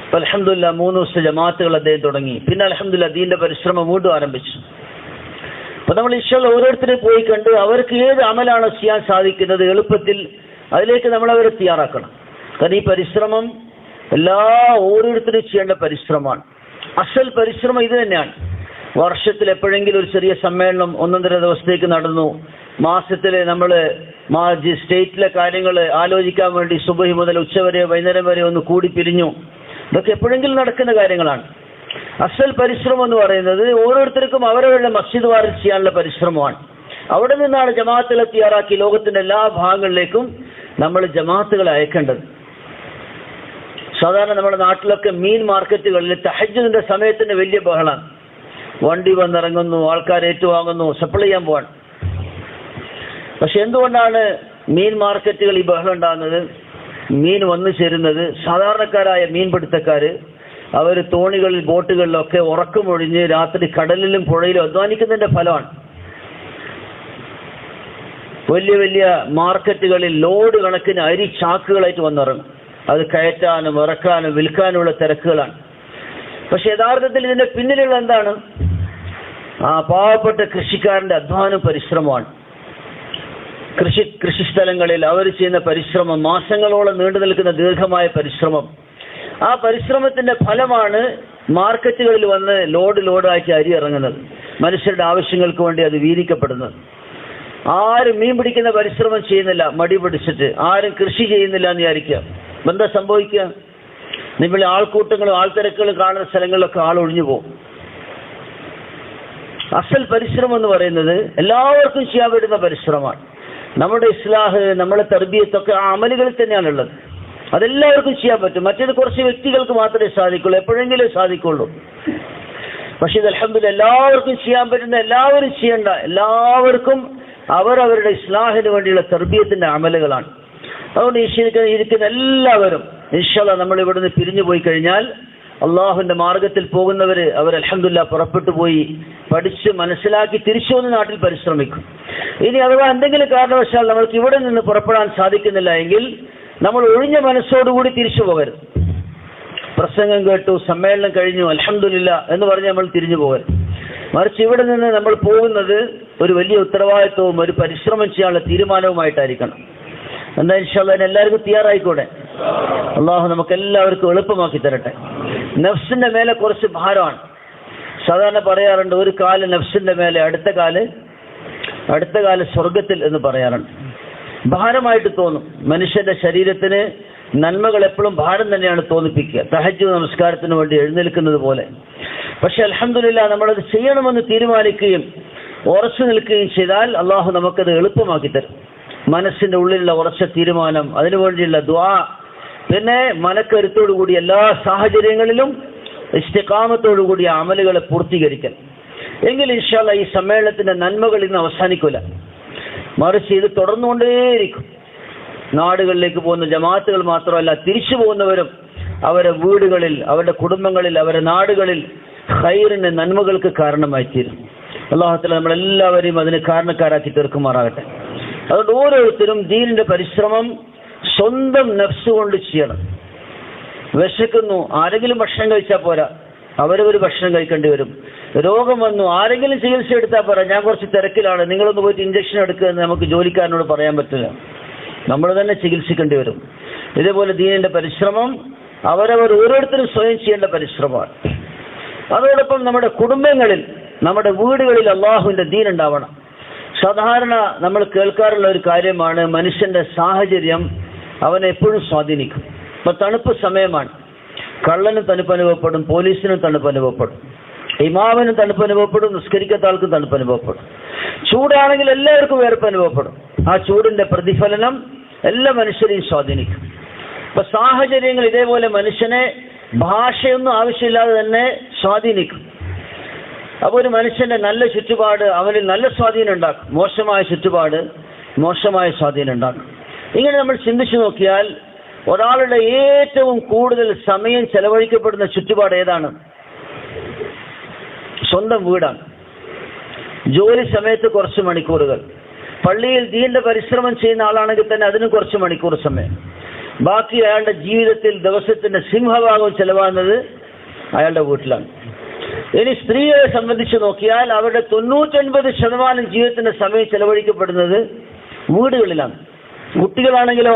അപ്പം അൽഹംദുലില്ലാ 3 ദിവസം ജമാഅത്തുകൾ അദ്ദേഹം തുടങ്ങി. പിന്നെ അൽഹംദുലില്ലാ ദീന്റെ പരിശ്രമം വീണ്ടും ആരംഭിച്ചു. അപ്പം നമ്മൾ ഇൻഷാല്ലാ ഓരോരുത്തരെ പോയി കണ്ട് അവർക്ക് ഏത് അമലാണോ ചെയ്യാൻ സാധിക്കുന്നത് എളുപ്പത്തിൽ അതിലേക്ക് നമ്മളവരെ തയ്യാറാക്കണം. കാരണം ഈ പരിശ്രമം ഓരോരുത്തരും ചെയ്യേണ്ട പരിശ്രമമാണ്. അസൽ പരിശ്രമം ഇത് തന്നെയാണ്. വർഷത്തിൽ എപ്പോഴെങ്കിലും ഒരു ചെറിയ സമ്മേളനം 1-1.5 ദിവസത്തേക്ക് നടന്നു. മാസത്തിൽ നമ്മൾ സ്റ്റേറ്റിലെ കാര്യങ്ങൾ ആലോചിക്കാൻ വേണ്ടി സുബഹി മുതൽ ഉച്ചവരെ വൈകുന്നേരം വരെ ഒന്ന് കൂടി പിരിഞ്ഞു. ഇതൊക്കെ എപ്പോഴെങ്കിലും നടക്കുന്ന കാര്യങ്ങളാണ്. അസൽ പരിശ്രമം എന്ന് പറയുന്നത് ഓരോരുത്തർക്കും അവരവരുടെ മസ്ജിദ് വാറിൽ ചെയ്യാനുള്ള പരിശ്രമമാണ്. അവിടെ നിന്നാണ് ജമാഅത്തുകളെ തയ്യാറാക്കി ലോകത്തിന്റെ എല്ലാ ഭാഗങ്ങളിലേക്കും നമ്മൾ ജമാഅത്തുകളെ അയക്കേണ്ടത്. സാധാരണ നമ്മുടെ നാട്ടിലൊക്കെ മീൻ മാർക്കറ്റുകളിൽ തഹജ്ജുദിന്റെ സമയത്തിന് വലിയ ബഹളമാണ്. വണ്ടി വന്നിറങ്ങുന്നു, ആൾക്കാർ ഏറ്റുവാങ്ങുന്നു, സപ്ലൈ ചെയ്യാൻ പോവാണ്. പക്ഷെ എന്തുകൊണ്ടാണ് മീൻ മാർക്കറ്റുകൾ ഈ ബഹളം ഉണ്ടാകുന്നത്? മീൻ വന്നു ചേരുന്നത് സാധാരണക്കാരായ മീൻപിടുത്തക്കാർ അവർ തോണികളിൽ ബോട്ടുകളിലൊക്കെ ഉറക്കമൊഴിഞ്ഞ് രാത്രി കടലിലും പുഴയിലും അധ്വാനിക്കുന്നതിന്റെ ഫലമാണ്. വലിയ വലിയ മാർക്കറ്റുകളിൽ ലോഡ് കണക്കിന് അരി ചാക്കുകളായിട്ട് വന്നിറങ്ങും. അത് കയറ്റാനും ഇറക്കാനും വിൽക്കാനുമുള്ള തിരക്കുകളാണ്. പക്ഷെ യഥാർത്ഥത്തിൽ ഇതിന്റെ പിന്നിലുള്ള എന്താണ്? ആ പാവപ്പെട്ട കൃഷിക്കാരന്റെ അധ്വാനം പരിശ്രമമാണ്. കൃഷിസ്ഥലങ്ങളിൽ അവർ ചെയ്യുന്ന പരിശ്രമം, മാസങ്ങളോളം നീണ്ടു നിൽക്കുന്ന ദീർഘമായ പരിശ്രമം. ആ പരിശ്രമത്തിന്റെ ഫലമാണ് മാർക്കറ്റുകളിൽ വന്ന് ലോഡാക്കി അരി ഇറങ്ങുന്നത്, മനുഷ്യരുടെ ആവശ്യങ്ങൾക്ക് വേണ്ടി അത് വീതിക്കപ്പെടുന്നത്. ആരും മീൻ പിടിക്കുന്ന പരിശ്രമം ചെയ്യുന്നില്ല, മടി പിടിച്ചിട്ട് ആരും കൃഷി ചെയ്യുന്നില്ല എന്ന് വിചാരിക്കുക. എന്താ സംഭവിക്കുക? നിങ്ങൾ ആൾക്കൂട്ടങ്ങളും ആൾത്തിരക്കുകളും കാണുന്ന സ്ഥലങ്ങളിലൊക്കെ ഒഴിഞ്ഞു പോകും. അസൽ പരിശ്രമം എന്ന് പറയുന്നത് എല്ലാവർക്കും ചെയ്യാൻ പറ്റുന്ന പരിശ്രമമാണ്. നമ്മുടെ ഇസ്ലാഹ്, നമ്മുടെ തർബിയത്തൊക്കെ ആ അമലുകളിൽ തന്നെയാണുള്ളത്. അതെല്ലാവർക്കും ചെയ്യാൻ പറ്റും. മറ്റേത് കുറച്ച് വ്യക്തികൾക്ക് മാത്രമേ സാധിക്കുള്ളൂ, എപ്പോഴെങ്കിലും സാധിക്കുള്ളൂ. പക്ഷെ ഇത് അൽഹംദുലില്ലാഹ് എല്ലാവർക്കും ചെയ്യാൻ പറ്റുന്ന, എല്ലാവരും ചെയ്യേണ്ട, എല്ലാവർക്കും അവരവരുടെ ഇസ്ലാഹിന് വേണ്ടിയുള്ള തർബിയത്തിന്റെ അമലുകളാണ്. അതുകൊണ്ട് ഇരിക്കുന്ന എല്ലാവരും ഇൻഷാല്ലാഹ് നമ്മൾ ഇവിടുന്ന് പിരിഞ്ഞു പോയി കഴിഞ്ഞാൽ അള്ളാഹുവിന്റെ മാർഗത്തിൽ പോകുന്നവര് അവർ അൽഹംദുലില്ലാഹ് പുറപ്പെട്ടു പോയി പഠിച്ച് മനസ്സിലാക്കി തിരിച്ചു വന്ന് നാട്ടിൽ പരിശ്രമിക്കും. ഇനി അഥവാ എന്തെങ്കിലും കാരണവശാൽ നമ്മൾക്ക് ഇവിടെ നിന്ന് പുറപ്പെടാൻ സാധിക്കുന്നില്ല എങ്കിൽ നമ്മൾ ഒഴിഞ്ഞ മനസ്സോടുകൂടി തിരിച്ചു പോകരുത്. പ്രസംഗം കേട്ടു, സമ്മേളനം കഴിഞ്ഞു, അൽഹംദുലില്ലാഹ് എന്ന് പറഞ്ഞ് നമ്മൾ തിരിഞ്ഞു പോകരുത്. മറിച്ച് ഇവിടെ നിന്ന് നമ്മൾ പോകുന്നത് ഒരു വലിയ ഉത്തരവാദിത്വവും ഒരു പരിശ്രമം ചെയ്യാനുള്ള തീരുമാനവുമായിട്ടായിരിക്കണം. എന്താ ഇൻഷാല്ലാഹ് അതിന് എല്ലാവർക്കും തയ്യാറായിക്കൂടെ? അള്ളാഹു നമുക്ക് എല്ലാവർക്കും എളുപ്പമാക്കി തരട്ടെ. നഫ്സിന്റെ മേലെ കുറച്ച് ഭാരമാണ്. സാധാരണ പറയാറുണ്ട്, ഒരു കാല് നഫ്സിന്റെ മേലെ, അടുത്ത കാല് സ്വർഗത്തിൽ എന്ന് പറയാറുണ്ട്. ഭാരമായിട്ട് തോന്നും. മനുഷ്യന്റെ ശരീരത്തിന് നന്മകൾ എപ്പോഴും ഭാരം തന്നെയാണ് തോന്നിപ്പിക്കുക, തഹജ്ജുദ് നമസ്കാരത്തിന് വേണ്ടി എഴുന്നേൽക്കുന്നത് പോലെ. പക്ഷെ അൽഹംദുലില്ലാഹ് നമ്മളത് ചെയ്യണമെന്ന് തീരുമാനിക്കുകയും ഉറച്ചു നിൽക്കുകയും ചെയ്താൽ അള്ളാഹു നമുക്കത് എളുപ്പമാക്കി തരും. മനസ്സിന്റെ ഉള്ളിലുള്ള ഉറച്ച തീരുമാനം, അതിനുവേണ്ടിയുള്ള ദുആ, പിന്നെ മനക്കരുത്തോടുകൂടി എല്ലാ സാഹചര്യങ്ങളിലും ഇസ്തിഖാമത്തോടുകൂടി അമലുകളെ പൂർത്തീകരിക്കാൻ. എങ്കിൽ ഇൻഷാല്ലാഹ് ഈ സമ്മേളനത്തിന്റെ നന്മകൾ ഇന്ന് അവസാനിക്കില്ല, മറിച്ച് ഇത് തുടർന്നുകൊണ്ടേയിരിക്കും. നാടുകളിലേക്ക് പോകുന്ന ജമാഅത്തുകൾ മാത്രമല്ല, തിരിച്ചു പോകുന്നവരും അവരുടെ വീടുകളിൽ, അവരുടെ കുടുംബങ്ങളിൽ, അവരുടെ നാടുകളിൽ ഖൈറിന്, നന്മകൾക്ക് കാരണമായി തീരും. അല്ലാഹു തആല നമ്മളെല്ലാവരെയും അതിന് കാരണക്കാരാക്കി തീർക്കുമാറാകട്ടെ. അതുകൊണ്ട് ഓരോരുത്തരും ദീനിന്റെ പരിശ്രമം സ്വന്തം നഫ്സ് കൊണ്ട് ചെയ്യണം. വിശക്കുന്നു, ആരെങ്കിലും ഭക്ഷണം കഴിച്ചാൽ പോരാ, അവരവർ ഭക്ഷണം കഴിക്കേണ്ടി വരും. രോഗം വന്നു, ആരെങ്കിലും ചികിത്സ എടുത്താൽ പോരാ, ഞാൻ കുറച്ച് തിരക്കിലാണ്, നിങ്ങളൊന്ന് പോയിട്ട് ഇഞ്ചക്ഷൻ എടുക്കുക എന്ന് നമുക്ക് ജോലിക്കാരനോട് പറയാൻ പറ്റില്ല. നമ്മൾ തന്നെ ചികിത്സിക്കേണ്ടി വരും. ഇതേപോലെ ദീനിന്റെ പരിശ്രമം അവരവർ ഓരോരുത്തരും സ്വയം ചെയ്യേണ്ട പരിശ്രമമാണ്. അതോടൊപ്പം നമ്മുടെ കുടുംബങ്ങളിൽ, നമ്മുടെ വീടുകളിൽ അള്ളാഹുവിന്റെ ദീൻ ഉണ്ടാവണം. സാധാരണ നമ്മൾ കേൾക്കാറുള്ള ഒരു കാര്യമാണ്, മനുഷ്യന്റെ സാഹചര്യം അവനെ എപ്പോഴും സ്വാധീനിക്കും. ഇപ്പൊ തണുപ്പ് സമയമാണ്, കള്ളനും തണുപ്പ് അനുഭവപ്പെടും, പോലീസിനും തണുപ്പ് അനുഭവപ്പെടും, ഇമാമിനും തണുപ്പ് അനുഭവപ്പെടും, നിസ്കരിക്കാത്ത ആൾക്കും തണുപ്പ് അനുഭവപ്പെടും. ചൂടാണെങ്കിൽ എല്ലാവർക്കും വേർപ്പ് അനുഭവപ്പെടും. ആ ചൂടിന്റെ പ്രതിഫലനം എല്ലാ മനുഷ്യരെയും സ്വാധീനിക്കും. ഇപ്പൊ സാഹചര്യങ്ങൾ ഇതേപോലെ മനുഷ്യനെ ഭാഷയൊന്നും ആവശ്യമില്ലാതെ തന്നെ സ്വാധീനിക്കും. അപ്പോൾ ഒരു മനുഷ്യന്റെ നല്ല ചുറ്റുപാട് അവനിൽ നല്ല സ്വാധീനം ഉണ്ടാക്കും, മോശമായ ചുറ്റുപാട് മോശമായ സ്വാധീനം ഉണ്ടാക്കും. ഇങ്ങനെ നമ്മൾ ചിന്തിച്ചു നോക്കിയാൽ ഒരാളുടെ ഏറ്റവും കൂടുതൽ സമയം ചെലവഴിക്കപ്പെടുന്ന ചുറ്റുപാട് ഏതാണ്? സ്വന്തം വീടാണ്. ജോലി സമയത്ത് കുറച്ച് മണിക്കൂറുകൾ, പള്ളിയിൽ ദീന്റെ പരിശ്രമം ചെയ്യുന്ന ആളാണെങ്കിൽ തന്നെ അതിനും കുറച്ച് മണിക്കൂർ സമയം. ബാക്കി അയാളുടെ ജീവിതത്തിൽ ദിവസത്തിന്റെ സിംഹഭാഗവും ചെലവാകുന്നത് അയാളുടെ വീട്ടിലാണ്. ഇനി സ്ത്രീകളെ സംബന്ധിച്ച് നോക്കിയാൽ അവരുടെ 99% ജീവിതത്തിന്റെ സമയം ചെലവഴിക്കപ്പെടുന്നത് വീടുകളിലാണ്. കുട്ടികളാണെങ്കിലോ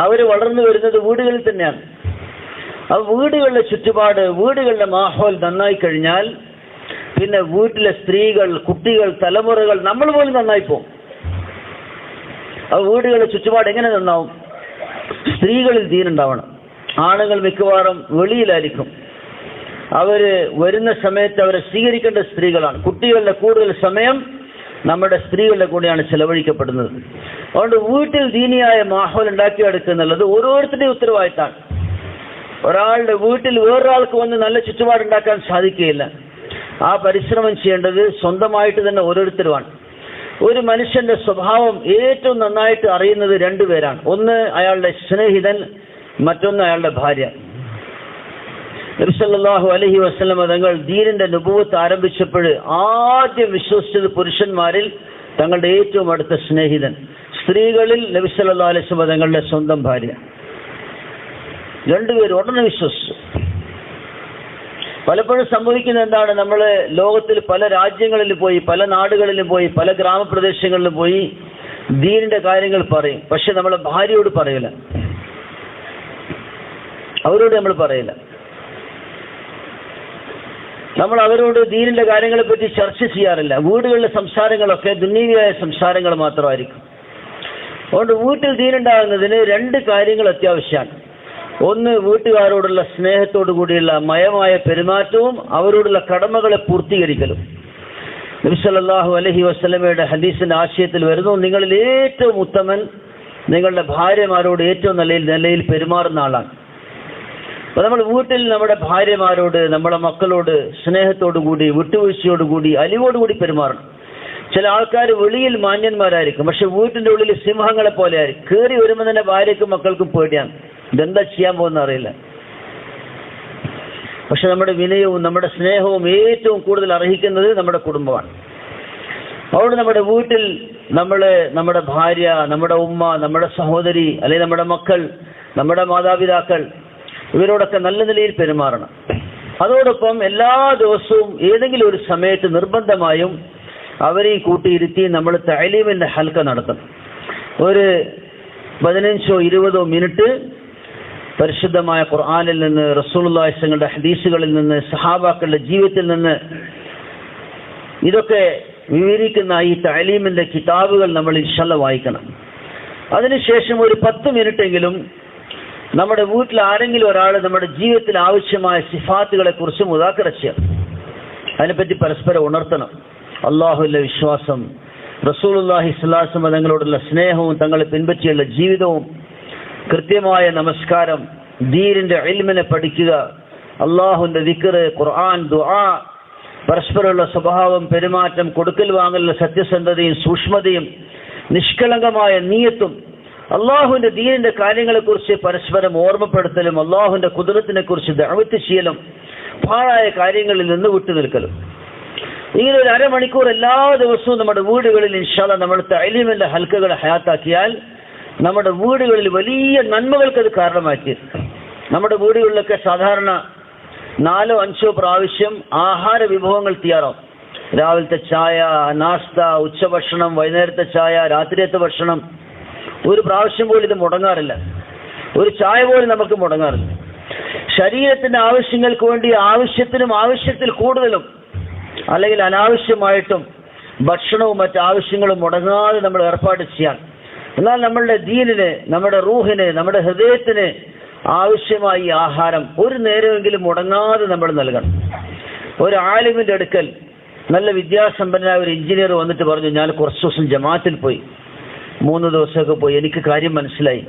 അവർ വളർന്നു വരുന്നത് വീടുകളിൽ തന്നെയാണ്. ആ വീടുകളിലെ ചുറ്റുപാട്, വീടുകളിലെ മാഹോൽ നന്നായി കഴിഞ്ഞാൽ പിന്നെ വീട്ടിലെ സ്ത്രീകൾ, കുട്ടികൾ, തലമുറകൾ, നമ്മൾ പോലും നന്നായി പോകും. ആ വീടുകളിലെ ചുറ്റുപാട് എങ്ങനെ നന്നാവും? സ്ത്രീകളിൽ ദീനുണ്ടാവണം. ആണുങ്ങൾ മിക്കവാറും വെളിയിലായിരിക്കും. അവര് വരുന്ന സമയത്ത് അവരെ സ്വീകരിക്കേണ്ട സ്ത്രീകളാണ്. കുട്ടികളുടെ കൂടുതൽ സമയം നമ്മുടെ സ്ത്രീകളുടെ കൂടെയാണ് ചെലവഴിക്കപ്പെടുന്നത്. അതുകൊണ്ട് വീട്ടിൽ ദീനിയായ മാഹോൽ ഉണ്ടാക്കിയെടുക്കുക എന്നുള്ളത് ഓരോരുത്തരുടെയും ഉത്തരവാദിത്തമാണ്. ഒരാളുടെ വീട്ടിൽ വേറൊരാൾക്ക് വന്ന് നല്ല ചുറ്റുപാടുണ്ടാക്കാൻ സാധിക്കുകയില്ല. ആ പരിശ്രമം ചെയ്യേണ്ടത് സ്വന്തമായിട്ട് തന്നെ ഓരോരുത്തരുമാണ്. ഒരു മനുഷ്യന്റെ സ്വഭാവം ഏറ്റവും നന്നായിട്ട് അറിയുന്നത് രണ്ടുപേരാണ്. ഒന്ന് അയാളുടെ സ്നേഹിതൻ, മറ്റൊന്ന് അയാളുടെ ഭാര്യ. നബി സല്ലല്ലാഹു അലൈഹി വസല്ലം തങ്ങൾ ദീനിന്റെ നുബുവത്ത് ആരംഭിച്ചപ്പോൾ ആദ്യം വിശ്വസിച്ചത് പുരുഷന്മാരിൽ തങ്ങളുടെ ഏറ്റവും അടുത്ത സ്നേഹിതൻ, സ്ത്രീകളിൽ നബി സല്ലല്ലാഹു അലൈഹി വസല്ലം തങ്ങളുടെ സ്വന്തം ഭാര്യ. രണ്ടുപേരും ഉടനെ വിശ്വസിച്ചു. പലപ്പോഴും സംഭവിക്കുന്നത് എന്താണ്? നമ്മൾ ലോകത്തിൽ പല രാജ്യങ്ങളിൽ പോയി, പല നാടുകളിലും പോയി, പല ഗ്രാമപ്രദേശങ്ങളിലും പോയി ദീനിന്റെ കാര്യങ്ങൾ പറയും. പക്ഷെ നമ്മളെ ഭാര്യയോട് പറയില്ല, അവരോട് നമ്മൾ പറയില്ല. നമ്മൾ അവരോട് ദീനിന്റെ കാര്യങ്ങളെ പറ്റി ചർച്ച ചെയ്യാറില്ല. വീടുകളിലെ സംസാരങ്ങളൊക്കെ ദുനീവിയായ സംസാരങ്ങൾ മാത്രമായിരിക്കും. അതുകൊണ്ട് വീട്ടിൽ ദീനുണ്ടാകുന്നതിന് രണ്ട് കാര്യങ്ങൾ അത്യാവശ്യമാണ്. ഒന്ന്, വീട്ടുകാരോടുള്ള സ്നേഹത്തോടു കൂടിയുള്ള മയമായ പെരുമാറ്റവും അവരോടുള്ള കടമകളെ പൂർത്തീകരിക്കലും. നബി സല്ലല്ലാഹു അലൈഹി വസല്ലമയുടെ ഹദീസിന്റെ ആശയത്തിൽ വരുന്നു, നിങ്ങളിൽ ഏറ്റവും ഉത്തമൻ നിങ്ങളുടെ ഭാര്യമാരോട് ഏറ്റവും നിലയിൽ പെരുമാറുന്ന ആളാണ്. അപ്പൊ നമ്മൾ വീട്ടിൽ നമ്മുടെ ഭാര്യമാരോട്, നമ്മുടെ മക്കളോട് സ്നേഹത്തോടു കൂടി, വിട്ടുവീഴ്ചയോടുകൂടി, അലിവോടുകൂടി പെരുമാറണം. ചില ആൾക്കാർ വെളിയിൽ മാന്യന്മാരായിരിക്കും, പക്ഷെ വീട്ടിന്റെ ഉള്ളിൽ സിംഹങ്ങളെ പോലെ ആയിരിക്കും. കയറി വരുമ്പോൾ തന്നെ ഭാര്യയ്ക്കും മക്കൾക്കും പേടിയാണ്, ഇതെന്താ ചെയ്യാൻ പോകുന്ന അറിയില്ല. പക്ഷെ നമ്മുടെ വിനയവും നമ്മുടെ സ്നേഹവും ഏറ്റവും കൂടുതൽ അർഹിക്കുന്നത് നമ്മുടെ കുടുംബമാണ്. അതുകൊണ്ട് നമ്മുടെ വീട്ടിൽ നമ്മുടെ ഭാര്യ, നമ്മുടെ ഉമ്മ, നമ്മുടെ സഹോദരി, അല്ലെങ്കിൽ നമ്മുടെ മക്കൾ, നമ്മുടെ മാതാപിതാക്കൾ, ഇവരോടൊക്കെ നല്ല നിലയിൽ പെരുമാറണം. അതോടൊപ്പം എല്ലാ ദിവസവും ഏതെങ്കിലും ഒരു സമയത്ത് നിർബന്ധമായും അവരെയും കൂട്ടിയിരുത്തി നമ്മൾ തഅലീമിന്റെ ഹൽക്ക നടത്തണം. ഒരു 15-20 മിനിറ്റ് പരിശുദ്ധമായ ഖുർആനിൽ നിന്ന്, റസൂലുള്ളാഹി സ്വല്ലല്ലാഹു ഹദീസുകളിൽ നിന്ന്, സഹാബാക്കളുടെ ജീവിതത്തിൽ നിന്ന് ഇതൊക്കെ വിവരിക്കുന്ന ഈ തഅലീമിന്റെ കിതാബുകൾ നമ്മൾ ഇൻഷാല്ലാഹ് വായിക്കണം. അതിനുശേഷം ഒരു 10 മിനിറ്റെങ്കിലും നമ്മുടെ വീട്ടിൽ ആരെങ്കിലും ഒരാൾ നമ്മുടെ ജീവിതത്തിൽ ആവശ്യമായ സിഫാത്തുകളെ കുറിച്ച് മുദാക്കറ ചെയ്യണം. അതിനെപ്പറ്റി പരസ്പരം ഉണർത്തണം. അള്ളാഹുവിന്റെ വിശ്വാസം, റസൂലുള്ളാഹി സ്വല്ലല്ലാഹു അലൈഹി വസല്ലം തങ്ങളോടുള്ള സ്നേഹവും തങ്ങളെ പിൻപറ്റിയുള്ള ജീവിതവും, കൃത്യമായ നമസ്കാരം, ദീനിന്റെ ഇൽമിനെ പഠിക്കുക, അള്ളാഹുവിന്റെ ദിക്ർ, ഖുർആൻ, ദുആ, പരസ്പരമുള്ള സ്വഭാവം, പെരുമാറ്റം, കൊടുക്കൽ വാങ്ങലുള്ള സത്യസന്ധതയും സൂക്ഷ്മതയും നിഷ്കളങ്കമായ നീയത്തും, അള്ളാഹുവിന്റെ ദീനിന്റെ കാര്യങ്ങളെക്കുറിച്ച് പരസ്പരം ഓർമ്മപ്പെടുത്തലും, അള്ളാഹുവിന്റെ ഖുദ്റത്തിനെ കുറിച്ച് ദഅവത്ത് ചെയ്യലും, പാഴായ കാര്യങ്ങളിൽ നിന്ന് വിട്ടുനിൽക്കലും. ഇങ്ങനെ ഒരു അരമണിക്കൂർ എല്ലാ ദിവസവും നമ്മുടെ വീടുകളിൽ ഇൻഷാല്ലാഹ് നമ്മൾ തഅലീമിന്റെ ഹൽക്കകളെ ഹയാത്താക്കിയാൽ നമ്മുടെ വീടുകളിൽ വലിയ നന്മകൾക്ക് അത് കാരണമാക്കി. നമ്മുടെ വീടുകളിലൊക്കെ സാധാരണ 4-5 പ്രാവശ്യം ആഹാര വിഭവങ്ങൾ തയ്യാറാവും. രാവിലത്തെ ചായ, നാസ്ത, ഉച്ചഭക്ഷണം, വൈകുന്നേരത്തെ ചായ, രാത്രിയത്തെ ഭക്ഷണം. ഒരു പ്രാവശ്യം പോലും ഇത് മുടങ്ങാറില്ല. ഒരു ചായ പോലും നമുക്ക് മുടങ്ങാറില്ല. ശരീരത്തിന്റെ ആവശ്യങ്ങൾക്ക് വേണ്ടി ആവശ്യത്തിനും ആവശ്യത്തിൽ കൂടുതലും അല്ലെങ്കിൽ അനാവശ്യമായിട്ടും ഭക്ഷണവും മറ്റാവശ്യങ്ങളും മുടങ്ങാതെ നമ്മൾ ഏർപ്പാട് ചെയ്യാൻ എന്നാൽ നമ്മളുടെ ദീനിന്, നമ്മുടെ റൂഹിന്, നമ്മുടെ ഹൃദയത്തിന് ആവശ്യമായ ഈ ആഹാരം ഒരു നേരമെങ്കിലും മുടങ്ങാതെ നമ്മൾ നൽകണം. ഒരു ആലിമിന്റെ അടുക്കൽ നല്ല വിദ്യാസമ്പന്നനായ ഒരു എഞ്ചിനീയർ വന്നിട്ട് പറഞ്ഞു, ഞാൻ കുറച്ച് ദിവസം ജമാഅത്തിൽ പോയി, 3 ദിവസമൊക്കെ പോയി, എനിക്ക് കാര്യം മനസ്സിലായി.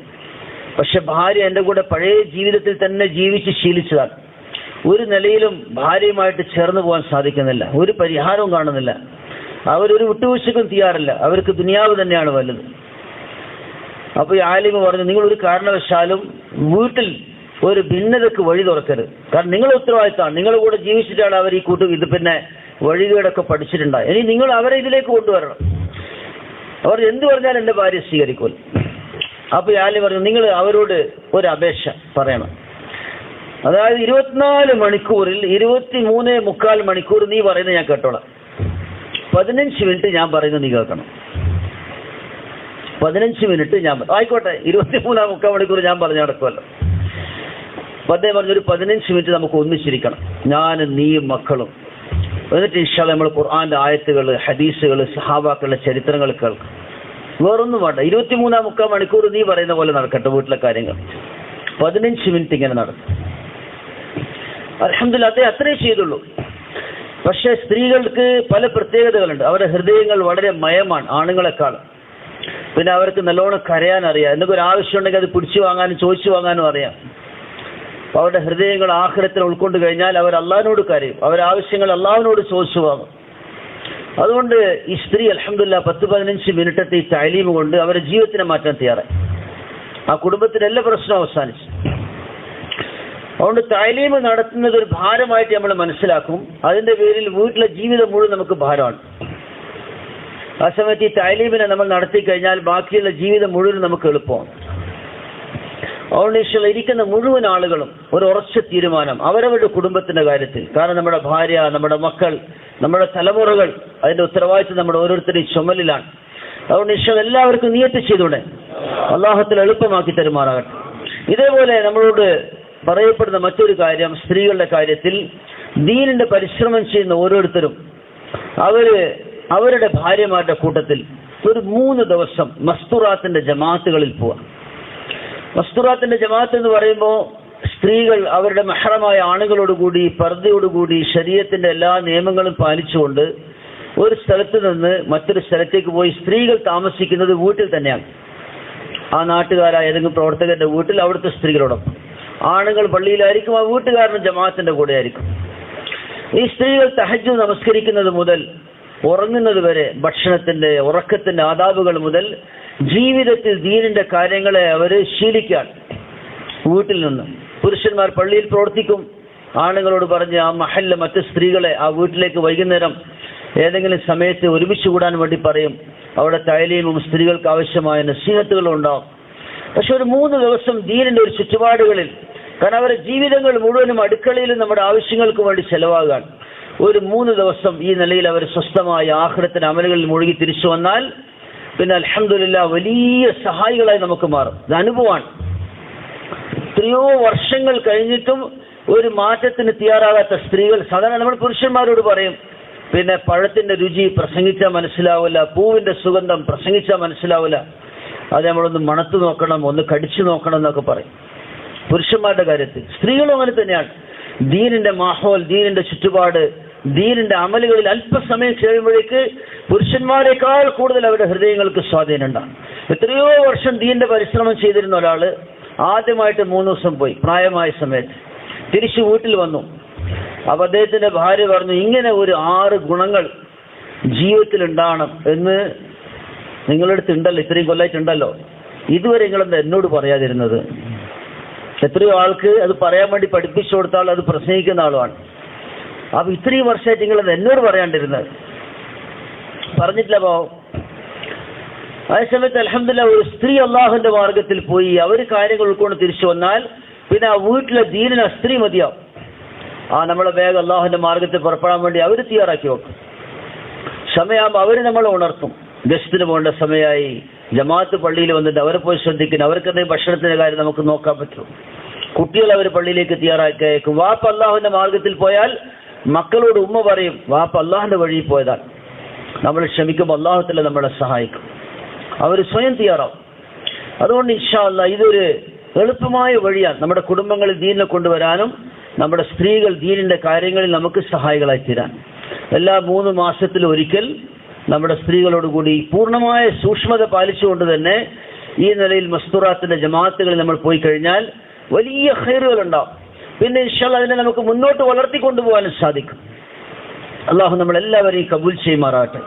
പക്ഷെ ഭാര്യ എൻ്റെ കൂടെ പഴയ ജീവിതത്തിൽ തന്നെ ജീവിച്ച് ശീലിച്ചതാണ്. ഒരു നിലയിലും ഭാര്യയുമായിട്ട് ചേർന്ന് പോകാൻ സാധിക്കുന്നില്ല, ഒരു പരിഹാരവും കാണുന്നില്ല. അവരൊരു വിട്ടുവീഴ്ചയ്ക്കും തയ്യാറില്ല, അവർക്ക് ദുനിയാവ് തന്നെയാണ് വലുത്. അപ്പോൾ ഈ ആലിമ് പറഞ്ഞു, നിങ്ങൾ ഒരു കാരണവശാലും വീട്ടിൽ ഒരു ഭിന്നതക്ക് വഴി തുറക്കരുത്. കാരണം നിങ്ങളുടെ ഉത്തരവാദിത്തമാണ്, നിങ്ങളുടെ കൂടെ ജീവിച്ചിട്ടാണ് അവർ ഈ ഇത് പിന്നെ വഴികേടൊക്കെ പഠിച്ചിട്ടുണ്ടായി. ഇനി നിങ്ങൾ അവരെ ഇതിലേക്ക് കൊണ്ടുവരണം. അവർ എന്ത് പറഞ്ഞാലും എൻ്റെ ഭാര്യ സ്വീകരിക്കും. അപ്പോൾ ഈ ആലിമ് പറഞ്ഞു, നിങ്ങൾ അവരോട് ഒരു അപേക്ഷ പറയണം. അതായത് 24 മണിക്കൂറിൽ 23.25 മണിക്കൂർ നീ പറയുന്നത് ഞാൻ കേട്ടോളാം. 15 മിനിറ്റ് ഞാൻ പറയുന്നത് നീ കേൾക്കണം. 15 മിനിറ്റ് ഞാൻ ആയിക്കോട്ടെ, 23.25 മണിക്കൂർ ഞാൻ പറഞ്ഞു നടക്കുമല്ലോ. അദ്ദേഹം പറഞ്ഞൊരു 15 മിനിറ്റ് നമുക്ക് ഒന്നിച്ചിരിക്കണം, ഞാനും നീയും മക്കളും. എന്നിട്ട് ഇൻഷാ അല്ലാഹ് നമ്മൾ ഖുർആന്റെ ആയത്തുകൾ, ഹദീസുകൾ, സഹാബാക്കളുടെ ചരിത്രങ്ങൾ കേൾക്കും. വേറൊന്നും വേണ്ട, 23.25 മണിക്കൂർ നീ പറയുന്ന പോലെ നടക്കട്ടെ വീട്ടിലെ കാര്യങ്ങൾ. 15 മിനിറ്റ് ഇങ്ങനെ നടക്കും. അൽഹംദുലില്ലാഹ് അദ്ദേഹം അത്രേ ചെയ്തുള്ളൂ. പക്ഷെ സ്ത്രീകൾക്ക് പല പ്രത്യേകതകളുണ്ട്. അവരുടെ ഹൃദയങ്ങൾ വളരെ മയമാണ് ആണുങ്ങളെക്കാൾ. പിന്നെ അവർക്ക് നല്ലോണം കരയാൻ അറിയാം. എന്തെങ്കിലും ഒരു ആവശ്യം ഉണ്ടെങ്കിൽ അത് പിടിച്ചു വാങ്ങാനും ചോദിച്ചു വാങ്ങാനും അറിയാം. അവരുടെ ഹൃദയങ്ങൾ ആഖിറത്തിൽ ഉൾക്കൊണ്ട് കഴിഞ്ഞാൽ അവർ അള്ളാഹിനോട് കരയും, അവരുടെ ആവശ്യങ്ങൾ അള്ളാഹിനോട് ചോദിച്ചു വാങ്ങും. അതുകൊണ്ട് ഈ സ്ത്രീ അൽഹംദുലില്ലാഹ് 10-15 മിനിറ്റത്തെ ഈ തഅലീം കൊണ്ട് അവരുടെ ജീവിതത്തിനെ മാറ്റാൻ തയ്യാറായി. ആ കുടുംബത്തിന്റെ എല്ലാ പ്രശ്നവും അവസാനിച്ചു. അതുകൊണ്ട് തഅലീം നടത്തുന്നത് ഒരു ഭാരമായിട്ട് നമ്മൾ മനസ്സിലാക്കും. അതിന്റെ പേരിൽ വീട്ടിലെ ജീവിതം മുഴുവൻ നമുക്ക് ഭാരമാണ്. ആ സമയത്ത് ഈ തഅലീമിനെ നമ്മൾ നടത്തി കഴിഞ്ഞാൽ ബാക്കിയുള്ള ജീവിതം മുഴുവൻ നമുക്ക് എളുപ്പമാണ്. അതുകൊണ്ട് ഇൻഷാല്ലാഹ് ഇരിക്കുന്ന മുഴുവൻ ആളുകളും ഒരു ഉറച്ച തീരുമാനം അവരവരുടെ കുടുംബത്തിന്റെ കാര്യത്തിൽ. കാരണം നമ്മുടെ ഭാര്യ, നമ്മുടെ മക്കൾ, നമ്മുടെ തലമുറകൾ, അതിന്റെ ഉത്തരവാദിത്വം നമ്മുടെ ഓരോരുത്തരുടെയും ചുമലിലാണ്. അതുകൊണ്ട് ഇൻഷാല്ലാഹ് എല്ലാവർക്കും നിയത്ത് ചെയ്തൂടെ, അല്ലാഹുവേ എളുപ്പമാക്കി തരുമാറാകട്ടെ. ഇതേപോലെ നമ്മളോട് പറയപ്പെടുന്ന മറ്റൊരു കാര്യം, സ്ത്രീകളുടെ കാര്യത്തിൽ ദീനിന്റെ പരിശ്രമം ചെയ്യുന്ന ഓരോരുത്തരും അവരുടെ ഭാര്യമാരുടെ കൂട്ടത്തിൽ ഒരു 3 ദിവസം മസ്തുറാത്തിന്റെ ജമാഅത്തുകളിൽ പോവാം. മസ്തുറാത്തിന്റെ ജമാഅത്ത് എന്ന് പറയുമ്പോൾ സ്ത്രീകൾ അവരുടെ മഹ്റമായ ആണുങ്ങളോടുകൂടി പർദ്ദയോടുകൂടി ശരീഅത്തിന്റെ എല്ലാ നിയമങ്ങളും പാലിച്ചുകൊണ്ട് ഒരു സ്ഥലത്ത് നിന്ന് മറ്റൊരു സ്ഥലത്തേക്ക് പോയി സ്ത്രീകൾ താമസിക്കുന്നത് വീട്ടിൽ തന്നെയാണ്. ആ നാട്ടുകാരായ ഏതെങ്കിലും പ്രവർത്തകന്റെ വീട്ടിൽ അവിടുത്തെ സ്ത്രീകളോടൊപ്പം. ആണുങ്ങൾ പള്ളിയിലായിരിക്കും, ആ വീട്ടുകാരനും ജമാഅത്തിന്റെ കൂടെ ആയിരിക്കും. ഈ സ്ത്രീകൾ തഹജ്ജുദ് നമസ്കരിക്കുന്നത് മുതൽ ഉറങ്ങുന്നത് വരെ, ഭക്ഷണത്തിന്റെ ഉറക്കത്തിന്റെ ആദാബുകൾ മുതൽ ജീവിതത്തിൽ ദീനിന്റെ കാര്യങ്ങളെ അവർ ശീലിക്കാൻ വീട്ടിൽ നിന്ന്. പുരുഷന്മാർ പള്ളിയിൽ പ്രവർത്തിക്കും, ആണുങ്ങളോട് പറഞ്ഞ് ആ മഹല്ല് മറ്റ് സ്ത്രീകളെ ആ വീട്ടിലേക്ക് വൈകുന്നേരം ഏതെങ്കിലും സമയത്ത് ഒരുമിച്ച് കൂടാൻ വേണ്ടി പറയും. അവിടെ തഅലീമും സ്ത്രീകൾക്ക് ആവശ്യമായ നസീഹത്തുകളും ഉണ്ടാവും. പക്ഷെ ഒരു 3 ദിവസം ദീനിന്റെ ഒരു ചുറ്റുപാടുകളിൽ, കാരണം അവരുടെ ജീവിതങ്ങൾ മുഴുവനും അടുക്കളയിലും നമ്മുടെ ആവശ്യങ്ങൾക്ക് വേണ്ടി ചെലവാകാൻ, ഒരു 3 ദിവസം ഈ നിലയിൽ അവർ സ്വസ്ഥമായ ആഖിറത്തിന്റെ അമലുകളിൽ മുഴുകി തിരിച്ചു വന്നാൽ പിന്നെ അൽഹംദുലില്ലാഹ് വലിയ സഹായികളായി നമുക്ക് മാറും. ഇത് അനുഭവമാണ്. എത്രയോ വർഷങ്ങൾ കഴിഞ്ഞിട്ടും ഒരു മാറ്റത്തിന് തയ്യാറാകാത്ത സ്ത്രീകൾ, സാധാരണ നമ്മൾ പുരുഷന്മാരോട് പറയും, പിന്നെ പഴത്തിന്റെ രുചി പ്രസംഗിച്ചാൽ മനസ്സിലാവില്ല, പൂവിന്റെ സുഗന്ധം പ്രസംഗിച്ചാൽ മനസ്സിലാവില്ല, അത് നമ്മളൊന്ന് മണത്ത് നോക്കണം, ഒന്ന് കടിച്ചു നോക്കണം എന്നൊക്കെ പറയും പുരുഷന്മാരുടെ കാര്യത്തിൽ. സ്ത്രീകളും അങ്ങനെ തന്നെയാണ്. ദീനിന്റെ മാഹോൽ, ദീനിന്റെ ചുറ്റുപാട്, ദീനിന്റെ അമലുകളിൽ അല്പസമയം ചെയ്യുമ്പോഴേക്ക് പുരുഷന്മാരെക്കാൾ കൂടുതൽ അവരുടെ ഹൃദയങ്ങൾക്ക് സ്വാധീനം ഉണ്ടാകും. എത്രയോ വർഷം ദീനിന്റെ പരിശ്രമം ചെയ്തിരുന്ന ഒരാള് ആദ്യമായിട്ട് 3 ദിവസം പോയി, പ്രായമായ സമയത്ത് തിരിച്ചു വീട്ടിൽ വന്നു. അപ്പൊ അദ്ദേഹത്തിന്റെ ഭാര്യ പറഞ്ഞു, ഇങ്ങനെ ഒരു 6 ഗുണങ്ങൾ ജീവിതത്തിൽ ഉണ്ടാകണം എന്ന് നിങ്ങളുടെ അടുത്ത് ഉണ്ടല്ലോ, ഇത്രയും കൊല്ലായിട്ടുണ്ടല്ലോ, ഇതുവരെ നിങ്ങളെന്താ എന്നോട് പറയാതിരുന്നത്? എത്രയോ ആൾക്ക് അത് പറയാൻ വേണ്ടി പഠിപ്പിച്ചു കൊടുത്ത ആൾ, അത് പ്രസംഗിക്കുന്ന ആളുമാണ്. അപ്പൊ ഇത്രയും വർഷമായിട്ട് നിങ്ങളത് എന്നോട് പറയാണ്ടിരുന്നത് പറഞ്ഞിട്ടില്ല പാവം. അതേസമയത്ത് അൽഹംദുലില്ലാഹ് ഒരു സ്ത്രീ അള്ളാഹുവിന്റെ മാർഗത്തിൽ പോയി അവർ കാര്യങ്ങൾ ഉൾക്കൊണ്ട് തിരിച്ചു വന്നാൽ പിന്നെ ആ വീട്ടിലെ ദീനിന് ആ സ്ത്രീ മതിയാവും. നമ്മളെ വേഗം അള്ളാഹുവിന്റെ മാർഗത്തിൽ പുറപ്പെടാൻ വേണ്ടി അവർ തയ്യാറാക്കി വെക്കും. സമയമാകുമ്പോൾ അവർ നമ്മളെ ഉണർത്തും. ഗസ്റ്റിന് പോകേണ്ട സമയമായി, ജമാഅത്ത് പള്ളിയിൽ വന്നിട്ട് അവരെ പോയി ശ്രദ്ധിക്കുന്നു, അവർക്കെന്തെങ്കിലും ഭക്ഷണത്തിന്റെ കാര്യം നമുക്ക് നോക്കാൻ പറ്റും. കുട്ടികൾ അവർ പള്ളിയിലേക്ക് തയ്യാറാക്കി അയക്കും. വാപ്പ അള്ളാഹുവിന്റെ മാർഗത്തിൽ പോയാൽ മക്കളോട് ഉമ്മ പറയും, വാപ്പ അള്ളാഹുവിന്റെ വഴിയിൽ പോയതാണ്, നമ്മൾ ക്ഷമിക്കുമ്പോൾ അള്ളാഹു തആല നമ്മളെ സഹായിക്കും. അവർ സ്വയം തയ്യാറാവും. അതുകൊണ്ട് ഇൻഷാ അല്ലാഹ് ഇതൊരു എളുപ്പമായ വഴിയാണ് നമ്മുടെ കുടുംബങ്ങളിൽ ദീനിനെ കൊണ്ടുവരാനും നമ്മുടെ സ്ത്രീകൾ ദീനിന്റെ കാര്യങ്ങളിൽ നമുക്ക് സഹായികളായി തീരാൻ. എല്ലാ 3 മാസത്തിലും ഒരിക്കൽ നമ്മുടെ സ്ത്രീകളോടുകൂടി പൂർണ്ണമായ സൂക്ഷ്മത പാലിച്ചുകൊണ്ട് തന്നെ ഈ നിലയിൽ മസ്തുറാത്തിന്റെ ജമാഅത്തുകളിൽ നമ്മൾ പോയി കഴിഞ്ഞാൽ വലിയ ഖൈറുകൾ ഉണ്ടാവും. പിന്നെ ഇൻഷാ അല്ലാഹ് അതിനെ നമുക്ക് മുന്നോട്ട് വളർത്തിക്കൊണ്ടുപോകാനും സാധിക്കും. അള്ളാഹു നമ്മളെല്ലാവരെയും കബൂൽ ചെയ്യുമാറാകട്ടെ.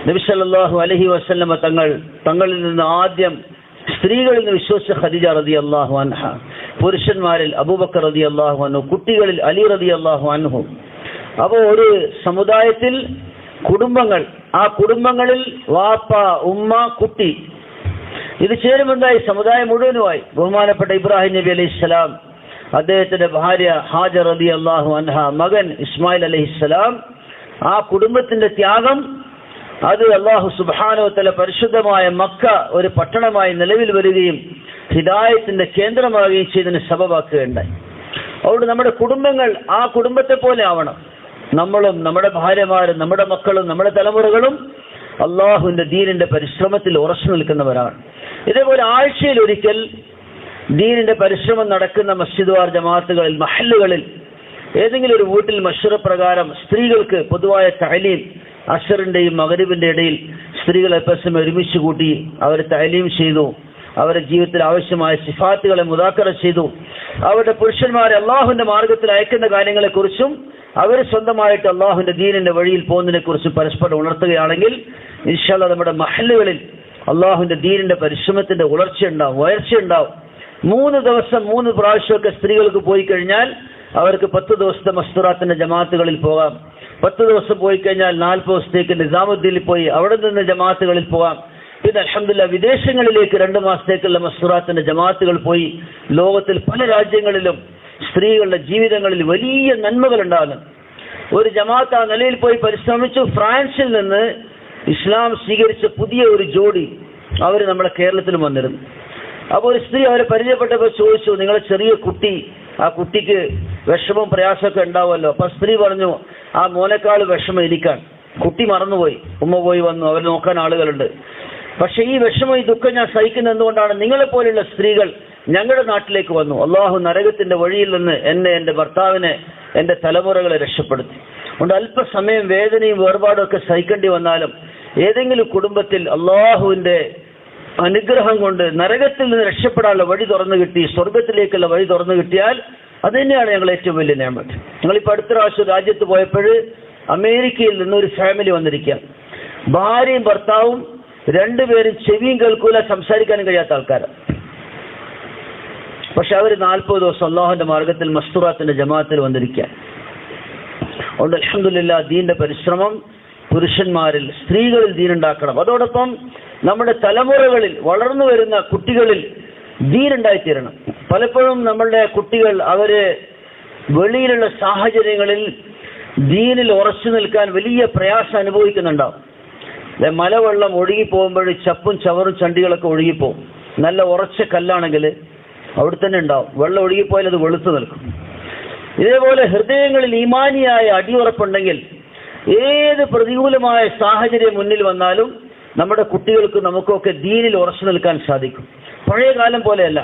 നബി സല്ലല്ലാഹു അലൈഹി വസല്ലമ തങ്ങളിൽ നിന്ന് ആദ്യം സ്ത്രീകളിൽ നിന്ന് വിശ്വസിച്ച ഖദീജ റളിയല്ലാഹു അൻഹ, പുരുഷന്മാരിൽ അബൂബക്കർ റളിയല്ലാഹു അൻഹു, കുട്ടികളിൽ അലി റളിയല്ലാഹു അൻഹു. അപ്പോൾ ഒരു സമുദായത്തിൽ കുടുംബങ്ങൾ, ആ കുടുംബങ്ങളിൽ വാപ്പ, ഉമ്മ, കുട്ടി, ഇത് ചേരുമെന്നായി സമുദായം മുഴുവനുമായി. ബഹുമാനപ്പെട്ട ഇബ്രാഹിം നബി അലൈഹിസ്സലാം, അദ്ദേഹത്തിന്റെ ഭാര്യ ഹാജർ റളിയല്ലാഹു അൻഹ, മകൻ ഇസ്മായിൽ അലൈഹിസ്സലാം, ആ കുടുംബത്തിന്റെ ത്യാഗം അത് അല്ലാഹു സുബ്ഹാനഹു വ തആല പരിശുദ്ധമായ മക്ക ഒരു പട്ടണമായി നിലവിൽ വരികയും ഹിദായത്തിന്റെ കേന്ദ്രമാകുകയും ചെയ്തതിന് സബബാക്കുകയുണ്ടായി. അതുകൊണ്ട് നമ്മുടെ കുടുംബങ്ങൾ ആ കുടുംബത്തെ പോലെ ആവണം. നമ്മളും നമ്മുടെ ഭാര്യമാരും നമ്മുടെ മക്കളും നമ്മുടെ തലമുറകളും അള്ളാഹുവിന്റെ ദീനിന്റെ പരിശ്രമത്തിൽ ഉറച്ചു നിൽക്കുന്നവരാണ്. ഇതേപോലെ ആഴ്ചയിൽ ഒരിക്കൽ ദീനിന്റെ പരിശ്രമം നടക്കുന്ന മസ്ജിദ് വാർ ജമാഅത്തുകളിൽ, മഹല്ലുകളിൽ ഏതെങ്കിലും ഒരു വീട്ടിൽ മശ്വറ പ്രകാരം സ്ത്രീകൾക്ക് പൊതുവായ തഅലീം, അസ്റിന്റെയും മഗ്രിബിന്റെ ഇടയിൽ സ്ത്രീകളെ എപ്പസം ഒരുമിച്ച് കൂട്ടി അവർ തഅലീം ചെയ്തു, അവരുടെ ജീവിതത്തിൽ ആവശ്യമായ സിഫാത്തുകളെ മുദാക്കറ ചെയ്തു, അവരുടെ പുരുഷന്മാരെ അള്ളാഹുവിന്റെ മാർഗത്തിൽ അയക്കുന്ന കാര്യങ്ങളെക്കുറിച്ചും അവർ സ്വന്തമായിട്ട് അള്ളാഹുവിന്റെ ദീനിന്റെ വഴിയിൽ പോകുന്നതിനെ കുറിച്ചും പരസ്പരം ഉണർത്തുകയാണെങ്കിൽ ഇൻഷാ അല്ലാഹ് നമ്മുടെ മഹല്ലുകളിൽ അള്ളാഹുവിന്റെ ദീനിന്റെ പരിശ്രമത്തിന്റെ ഉയർച്ചയുണ്ടാവും. 3 ദിവസം 3 പ്രാവശ്യമൊക്കെ സ്ത്രീകൾക്ക് പോയി കഴിഞ്ഞാൽ അവർക്ക് 10 ദിവസത്തെ മസ്തുറാത്തിന്റെ ജമാഅത്തുകളിൽ പോകാം. 10 ദിവസം പോയി കഴിഞ്ഞാൽ 40 ദിവസത്തേക്ക് നിസാമുദ്ദീനിൽ പോയി അവിടെ നിന്ന് ജമാഅത്തുകളിൽ പോകാം. പിന്നെ അൽഹംദുലില്ലാഹ് വിദേശങ്ങളിലേക്ക് 2 മാസത്തേക്കുള്ള മസ്തുറാത്തിന്റെ ജമാഅത്തുകൾ പോയി ലോകത്തിൽ പല രാജ്യങ്ങളിലും സ്ത്രീകളുടെ ജീവിതങ്ങളിൽ വലിയ നന്മകൾ ഉണ്ടാകുന്നു. ഒരു ജമാഅത്ത് ആ നിലയിൽ പോയി പരിശ്രമിച്ചു. ഫ്രാൻസിൽ നിന്ന് ഇസ്ലാം സ്വീകരിച്ച പുതിയ ഒരു ജോഡി അവർ നമ്മുടെ കേരളത്തിലും വന്നിരുന്നു. അപ്പോൾ ഒരു സ്ത്രീ അവരെ പരിചയപ്പെട്ടപ്പോൾ ചോദിച്ചു, നിങ്ങളെ ചെറിയ കുട്ടി, ആ കുട്ടിക്ക് വിഷമവും പ്രയാസമൊക്കെ ഉണ്ടാവുമല്ലോ. അപ്പൊ സ്ത്രീ പറഞ്ഞു, ആ മോനേക്കാൾ വിഷമം എനിക്കാണ്. കുട്ടി മറന്നുപോയി, ഉമ്മ പോയി വന്നു, അവർ നോക്കാൻ ആളുകളുണ്ട്. പക്ഷെ ഈ വിഷമം, ഈ ദുഃഖം ഞാൻ സഹിക്കുന്നത് എന്തുകൊണ്ടാണ്? നിങ്ങളെപ്പോലെയുള്ള സ്ത്രീകൾ ഞങ്ങളുടെ നാട്ടിലേക്ക് വന്നു. അള്ളാഹു നരകത്തിന്റെ വഴിയിൽ നിന്ന് എന്നെ, എൻ്റെ ഭർത്താവിനെ, എൻ്റെ തലമുറകളെ രക്ഷപ്പെടുത്തി. അതുകൊണ്ട് അല്പസമയം വേദനയും വേർപാടും ഒക്കെ സഹിക്കേണ്ടി വന്നാലും ഏതെങ്കിലും കുടുംബത്തിൽ അള്ളാഹുവിന്റെ അനുഗ്രഹം കൊണ്ട് നരകത്തിൽ നിന്ന് രക്ഷപ്പെടാനുള്ള വഴി തുറന്നു കിട്ടി, സ്വർഗത്തിലേക്കുള്ള വഴി തുറന്നു കിട്ടിയാൽ അത് തന്നെയാണ് ഞങ്ങൾ ഏറ്റവും വലിയ നിയമത്ത്. ഞങ്ങളിപ്പോൾ അടുത്ത പ്രാവശ്യം രാജ്യത്ത് പോയപ്പോൾ അമേരിക്കയിൽ നിന്നൊരു ഫാമിലി വന്നിരിക്കുക. ഭാര്യയും ഭർത്താവും 2 പേരും ചെവിയും കേൾക്കൂല, സംസാരിക്കാനും കഴിയാത്ത ആൾക്കാരാണ്. പക്ഷെ അവർ 40 ദിവസം അള്ളാഹുവിന്റെ മാർഗത്തിൽ മസ്തുറാത്തിന്റെ ജമാഅത്തിൽ വന്നിരിക്കുക. അതുകൊണ്ട് അൽഹംദുലില്ലാഹ് ദീന്റെ പരിശ്രമം പുരുഷന്മാരിൽ, സ്ത്രീകളിൽ ദീനുണ്ടാക്കണം. അതോടൊപ്പം നമ്മുടെ തലമുറകളിൽ വളർന്നു വരുന്ന കുട്ടികളിൽ ദീനുണ്ടായിത്തീരണം. പലപ്പോഴും നമ്മളുടെ കുട്ടികൾ അവര് വെളിയിലുള്ള സാഹചര്യങ്ങളിൽ ദീനിൽ ഉറച്ചു നിൽക്കാൻ വലിയ പ്രയാസം അനുഭവിക്കുന്നുണ്ടാവും. മലവെള്ളം ഒഴുകിപ്പോകുമ്പോൾ ചപ്പും ചവറും ചണ്ടികളൊക്കെ ഒഴുകിപ്പോകും. നല്ല ഉറച്ച കല്ലാണെങ്കിൽ അവിടെ തന്നെ ഉണ്ടാവും. വെള്ളം ഒഴുകിപ്പോയാൽ അത് വെളുത്തു നിൽക്കും. ഇതേപോലെ ഹൃദയങ്ങളിൽ ഈമാനിയായ അടിയുറപ്പുണ്ടെങ്കിൽ ഏത് പ്രതികൂലമായ സാഹചര്യം മുന്നിൽ വന്നാലും നമ്മുടെ കുട്ടികൾക്ക് നമുക്കൊക്കെ ദീനിൽ ഉറച്ചു നിൽക്കാൻ സാധിക്കും. പഴയ കാലം പോലെയല്ല.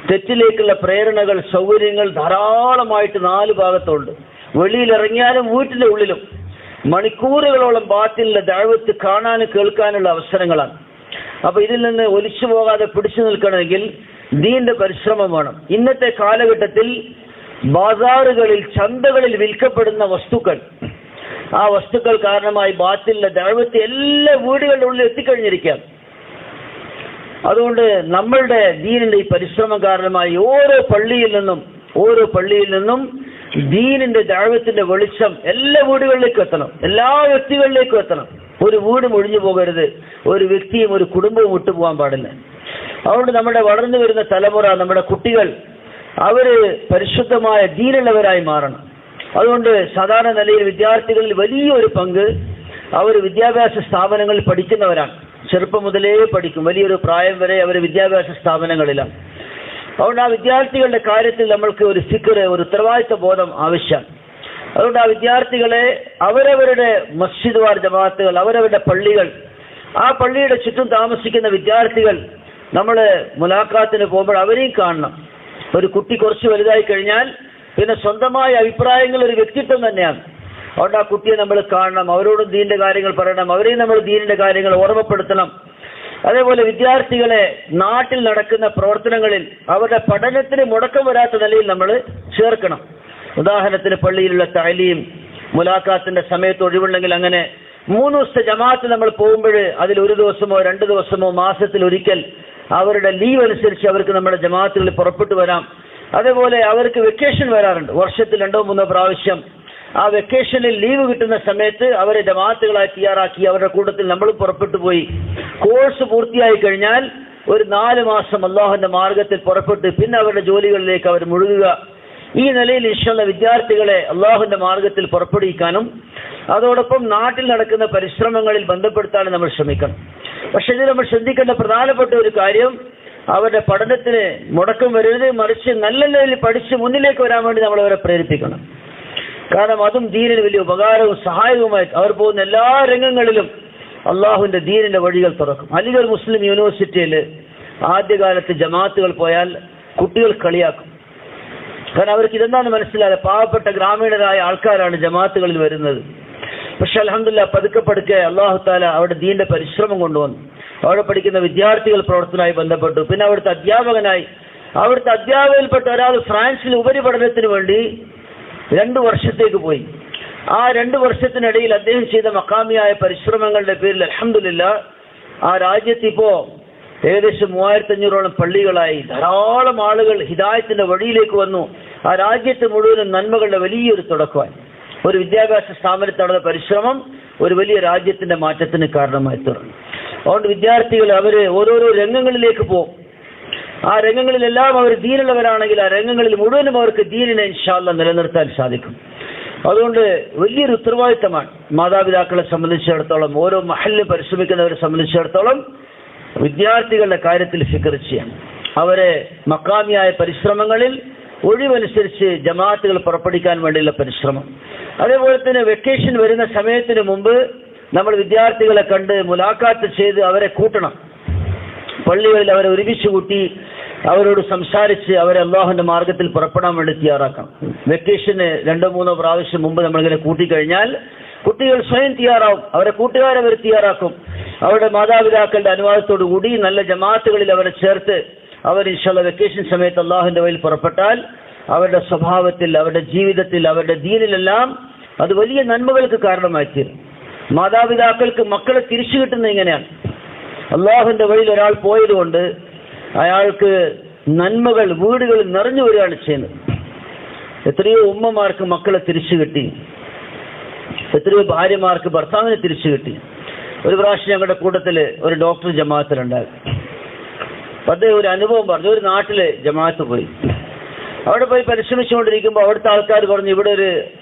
തെറ്റിലേക്കുള്ള പ്രേരണകൾ, സൗകര്യങ്ങൾ ധാരാളമായിട്ട് 4 ഭാഗത്തുണ്ട്. വെളിയിലിറങ്ങിയാലും വീട്ടിലെ ഉള്ളിലും മണിക്കൂറുകളോളം ബാത്തിലുള്ള ദഅവത്ത് കാണാനും കേൾക്കാനുള്ള അവസരങ്ങളാണ്. അപ്പൊ ഇതിൽ നിന്ന് ഒലിച്ചു പോകാതെ പിടിച്ചു നിൽക്കണമെങ്കിൽ ദീന്റെ പരിശ്രമം വേണം. ഇന്നത്തെ കാലഘട്ടത്തിൽ ബാസാറുകളിൽ, ചന്തകളിൽ വിൽക്കപ്പെടുന്ന വസ്തുക്കൾ, ആ വസ്തുക്കൾ കാരണമായി ബാത്തിലുള്ള ദഅവത്ത് എല്ലാ വീടുകളുടെ ഉള്ളിൽ എത്തിക്കഴിഞ്ഞിരിക്കുകയാണ്. അതുകൊണ്ട് നമ്മളുടെ ദീനിന്റെ ഈ പരിശ്രമം കാരണമായി ഓരോ പള്ളിയിൽ നിന്നും ദീനിന്റെ ദഅവത്തിന്റെ വെളിച്ചം എല്ലാ വീടുകളിലേക്കും എത്തണം, എല്ലാ വ്യക്തികളിലേക്കും എത്തണം. ഒരു വീടും ഒഴിഞ്ഞു പോകരുത്, ഒരു വ്യക്തിയും ഒരു കുടുംബവും വിട്ടുപോകാൻ പാടില്ല. അതുകൊണ്ട് നമ്മുടെ വളർന്നു വരുന്ന തലമുറ, നമ്മുടെ കുട്ടികൾ, അവര് പരിശുദ്ധമായ ദീനുള്ളവരായി മാറണം. അതുകൊണ്ട് സാധാരണ നിലയിൽ വിദ്യാർത്ഥികളിൽ വലിയൊരു പങ്ക് അവർ വിദ്യാഭ്യാസ സ്ഥാപനങ്ങളിൽ പഠിക്കുന്നവരാണ്. ചെറുപ്പം മുതലേ പഠിക്കും, വലിയൊരു പ്രായം വരെ അവർ വിദ്യാഭ്യാസ സ്ഥാപനങ്ങളിലാണ്. അതുകൊണ്ട് ആ വിദ്യാർത്ഥികളുടെ കാര്യത്തിൽ നമ്മൾക്ക് ഒരു ഫിക്ർ, ഒരു ഉത്തരവാദിത്വ ബോധം ആവശ്യമാണ്. അതുകൊണ്ട് ആ വിദ്യാർത്ഥികളെ അവരവരുടെ മസ്ജിദ് വാർ ജമാഅത്തുകൾ, അവരവരുടെ പള്ളികൾ, ആ പള്ളിയുടെ ചുറ്റും താമസിക്കുന്ന വിദ്യാർത്ഥികൾ നമ്മൾ മുലാഖാത്തിന് പോകുമ്പോൾ അവരെയും കാണണം. ഒരു കുട്ടി കുറച്ച് വലുതായി കഴിഞ്ഞാൽ പിന്നെ സ്വന്തമായ അഭിപ്രായങ്ങൾ ഒരു വ്യക്തിത്വം തന്നെയാണ്. അതുകൊണ്ട് ആ കുട്ടിയെ നമ്മൾ കാണണം, അവരോടും ദീനിന്റെ കാര്യങ്ങൾ പറയണം, അവരെയും നമ്മൾ ദീനിന്റെ കാര്യങ്ങൾ ഓർമ്മപ്പെടുത്തണം. അതേപോലെ വിദ്യാർത്ഥികളെ നാട്ടിൽ നടക്കുന്ന പ്രവർത്തനങ്ങളിൽ അവരുടെ പഠനത്തിന് മുടക്കം വരാത്ത നിലയിൽ നമ്മൾ ചേർക്കണം. ഉദാഹരണത്തിന് പള്ളിയിലുള്ള തഅലീം, മുലാഖാത്തിന്റെ സമയത്ത് ഒഴിവുണ്ടെങ്കിൽ അങ്ങനെ 3 ദിവസത്തെ ജമാഅത്ത് നമ്മൾ പോകുമ്പോൾ അതിൽ 1 ദിവസമോ 2 ദിവസമോ മാസത്തിൽ ഒരിക്കൽ അവരുടെ ലീവ് അനുസരിച്ച് അവർക്ക് നമ്മുടെ ജമാഅത്തുകളിൽ പുറപ്പെട്ടു വരാം. അതേപോലെ അവർക്ക് വെക്കേഷൻ വരാറുണ്ട്, വർഷത്തിൽ 2-3 പ്രാവശ്യം. ആ വെക്കേഷനിൽ ലീവ് കിട്ടുന്ന സമയത്ത് അവരെ ജമാഅത്തുകളായി തയ്യാറാക്കി അവരുടെ കൂട്ടത്തിൽ നമ്മളും പുറപ്പെട്ടു പോയി കോഴ്സ് പൂർത്തിയായി കഴിഞ്ഞാൽ ഒരു 4 മാസം അള്ളാഹുവിന്റെ മാർഗത്തിൽ പുറപ്പെട്ട് പിന്നെ അവരുടെ ജോലികളിലേക്ക് അവർ മുഴുകുക. ഈ നിലയിൽ ഇൻഷാഅല്ലാഹ് വിദ്യാർത്ഥികളെ അള്ളാഹുവിന്റെ മാർഗത്തിൽ പുറപ്പെടുവിക്കാനും അതോടൊപ്പം നാട്ടിൽ നടക്കുന്ന പരിശ്രമങ്ങളിൽ ബന്ധപ്പെടുത്താനും നമ്മൾ ശ്രമിക്കണം. പക്ഷെ ഇത് നമ്മൾ ശ്രദ്ധിക്കേണ്ട പ്രധാനപ്പെട്ട ഒരു കാര്യം, അവരുടെ പഠനത്തിന് മുടക്കം വരരുത്, മറിച്ച് നല്ല നിലയിൽ പഠിച്ച് മുന്നിലേക്ക് വരാൻ വേണ്ടി നമ്മൾ അവരെ പ്രേരിപ്പിക്കണം. കാരണം അതും ദീനിന് വലിയ ഉപകാരവും സഹായവുമായി അവർ പോകുന്ന എല്ലാ രംഗങ്ങളിലും അള്ളാഹുവിന്റെ ദീനിന്റെ വഴികൾ തുറക്കും. അലിഗർ മുസ്ലിം യൂണിവേഴ്സിറ്റിയിൽ ആദ്യകാലത്ത് ജമാഅത്തുകൾ പോയാൽ കുട്ടികൾ കളിയാക്കും. കാരണം അവർക്ക് ഇതെന്താണെന്ന് മനസ്സിലാതെ പാവപ്പെട്ട ഗ്രാമീണരായ ആൾക്കാരാണ് ജമാഅത്തുകളിൽ വരുന്നത്. പക്ഷെ അൽഹംദുലില്ലാഹ് പതുക്കെ പതുക്കെ അല്ലാഹു തആല അവിടെ ദീനിന്റെ പരിശ്രമം കൊണ്ടുവന്നു. അവിടെ പഠിക്കുന്ന വിദ്യാർത്ഥികൾ പ്രവർത്തനവുമായി ബന്ധപ്പെട്ടു. പിന്നെ അവിടുത്തെ അധ്യാപകനായി, അവിടുത്തെ അധ്യാപകയിൽപ്പെട്ട ഒരാൾ ഫ്രാൻസിൽ ഉപരിപഠനത്തിന് വേണ്ടി 2 വർഷത്തേക്ക് പോയി. ആ 2 വർഷത്തിനിടയിൽ അദ്ദേഹം ചെയ്ത മഖാമിയായ പരിശ്രമങ്ങളുടെ പേരിൽ അൽഹംദുലില്ലാഹ് ആ രാജ്യത്ത് ഇപ്പോ ഏകദേശം 3500ഓളം പള്ളികളായി, ധാരാളം ആളുകൾ ഹിദായത്തിന്റെ വഴിയിലേക്ക് വന്നു. ആ രാജ്യത്ത് മുഴുവനും നന്മകളുടെ വലിയൊരു തുടക്കമായി. ഒരു വിദ്യാഭ്യാസ സ്ഥാപനത്തിൽ നടന്ന പരിശ്രമം ഒരു വലിയ രാജ്യത്തിന്റെ മാറ്റത്തിന് കാരണമായി തീർന്നു. അതുകൊണ്ട് വിദ്യാർത്ഥികൾ അവര് ഓരോരോ രംഗങ്ങളിലേക്ക് പോകും. ആ രംഗങ്ങളിലെല്ലാം അവർ ദീനുള്ളവരാണെങ്കിൽ ആ രംഗങ്ങളിൽ മുഴുവനും അവർക്ക് ദീനിനെ ഇൻഷാഅല്ലാഹ് നിലനിർത്താൻ സാധിക്കും. അതുകൊണ്ട് വലിയൊരു ഉത്തരവാദിത്തമാണ് മാതാപിതാക്കളെ സംബന്ധിച്ചിടത്തോളം, ഓരോ മഹല്ലിൽ പരിശ്രമിക്കുന്നവരെ സംബന്ധിച്ചിടത്തോളം വിദ്യാർത്ഥികളുടെ കാര്യത്തിൽ ഫിക്ർ ചെയ്യാം. അവരെ മക്കാമിയായ പരിശ്രമങ്ങളിൽ ഒഴിവനുസരിച്ച് ജമാഅത്തുകൾ പുറപ്പെടുവിക്കാൻ വേണ്ടിയുള്ള പരിശ്രമം. അതേപോലെ തന്നെ വെക്കേഷൻ വരുന്ന സമയത്തിന് മുമ്പ് നമ്മൾ വിദ്യാർത്ഥികളെ കണ്ട് മുലാഖാത്ത് ചെയ്ത് അവരെ കൂട്ടണം. പള്ളികളിൽ അവരെ ഒരുമിച്ച് കൂട്ടി അവരോട് സംസാരിച്ച് അവരെ അള്ളാഹുവിന്റെ മാർഗത്തിൽ പുറപ്പെടാൻ വേണ്ടി തയ്യാറാക്കണം. വെക്കേഷന് 2-3 പ്രാവശ്യം മുമ്പ് നമ്മളിങ്ങനെ കൂട്ടിക്കഴിഞ്ഞാൽ കുട്ടികൾ സ്വയം തയ്യാറാവും, അവരെ കൂട്ടുകാരെ അവർ തയ്യാറാക്കും. അവരുടെ മാതാപിതാക്കളുടെ അനുവാദത്തോടു കൂടി നല്ല ജമാഅത്തുകളിൽ അവരെ ചേർത്ത് അവർ ഇൻഷാഅല്ലാഹ് വെക്കേഷൻ സമയത്ത് അള്ളാഹുവിന്റെ വഴിയിൽ പുറപ്പെട്ടാൽ അവരുടെ സ്വഭാവത്തിൽ, അവരുടെ ജീവിതത്തിൽ, അവരുടെ ദീനിലെല്ലാം അത് വലിയ നന്മകൾക്ക് കാരണമായിത്തീരും. മാതാപിതാക്കൾക്ക് മക്കളെ തിരിച്ചു കിട്ടുന്നത് ഇങ്ങനെയാണ്. അള്ളാഹുവിന്റെ വഴിയിൽ ഒരാൾ പോയതുകൊണ്ട് അയാൾക്ക് നന്മകൾ വീടുകളിൽ നിറഞ്ഞു വരികയാണ് ചെയ്യുന്നത്. എത്രയോ ഉമ്മമാർക്ക് മക്കളെ തിരിച്ചു കിട്ടി, എത്രയോ ഭാര്യമാർക്ക് ഭർത്താവിനെ തിരിച്ചു കിട്ടി. ഒരു പ്രാവശ്യം ഞങ്ങളുടെ കൂട്ടത്തിൽ ഒരു ഡോക്ടർ ജമാഅത്തിലുണ്ടായിരുന്നു. അപ്പം അദ്ദേഹം ഒരു അനുഭവം പറഞ്ഞു. ഒരു നാട്ടില് ജമാഅത്ത് പോയി, അവിടെ പോയി പരിശ്രമിച്ചുകൊണ്ടിരിക്കുമ്പോൾ അവിടുത്തെ ആൾക്കാർ പറഞ്ഞു, ഇവിടെ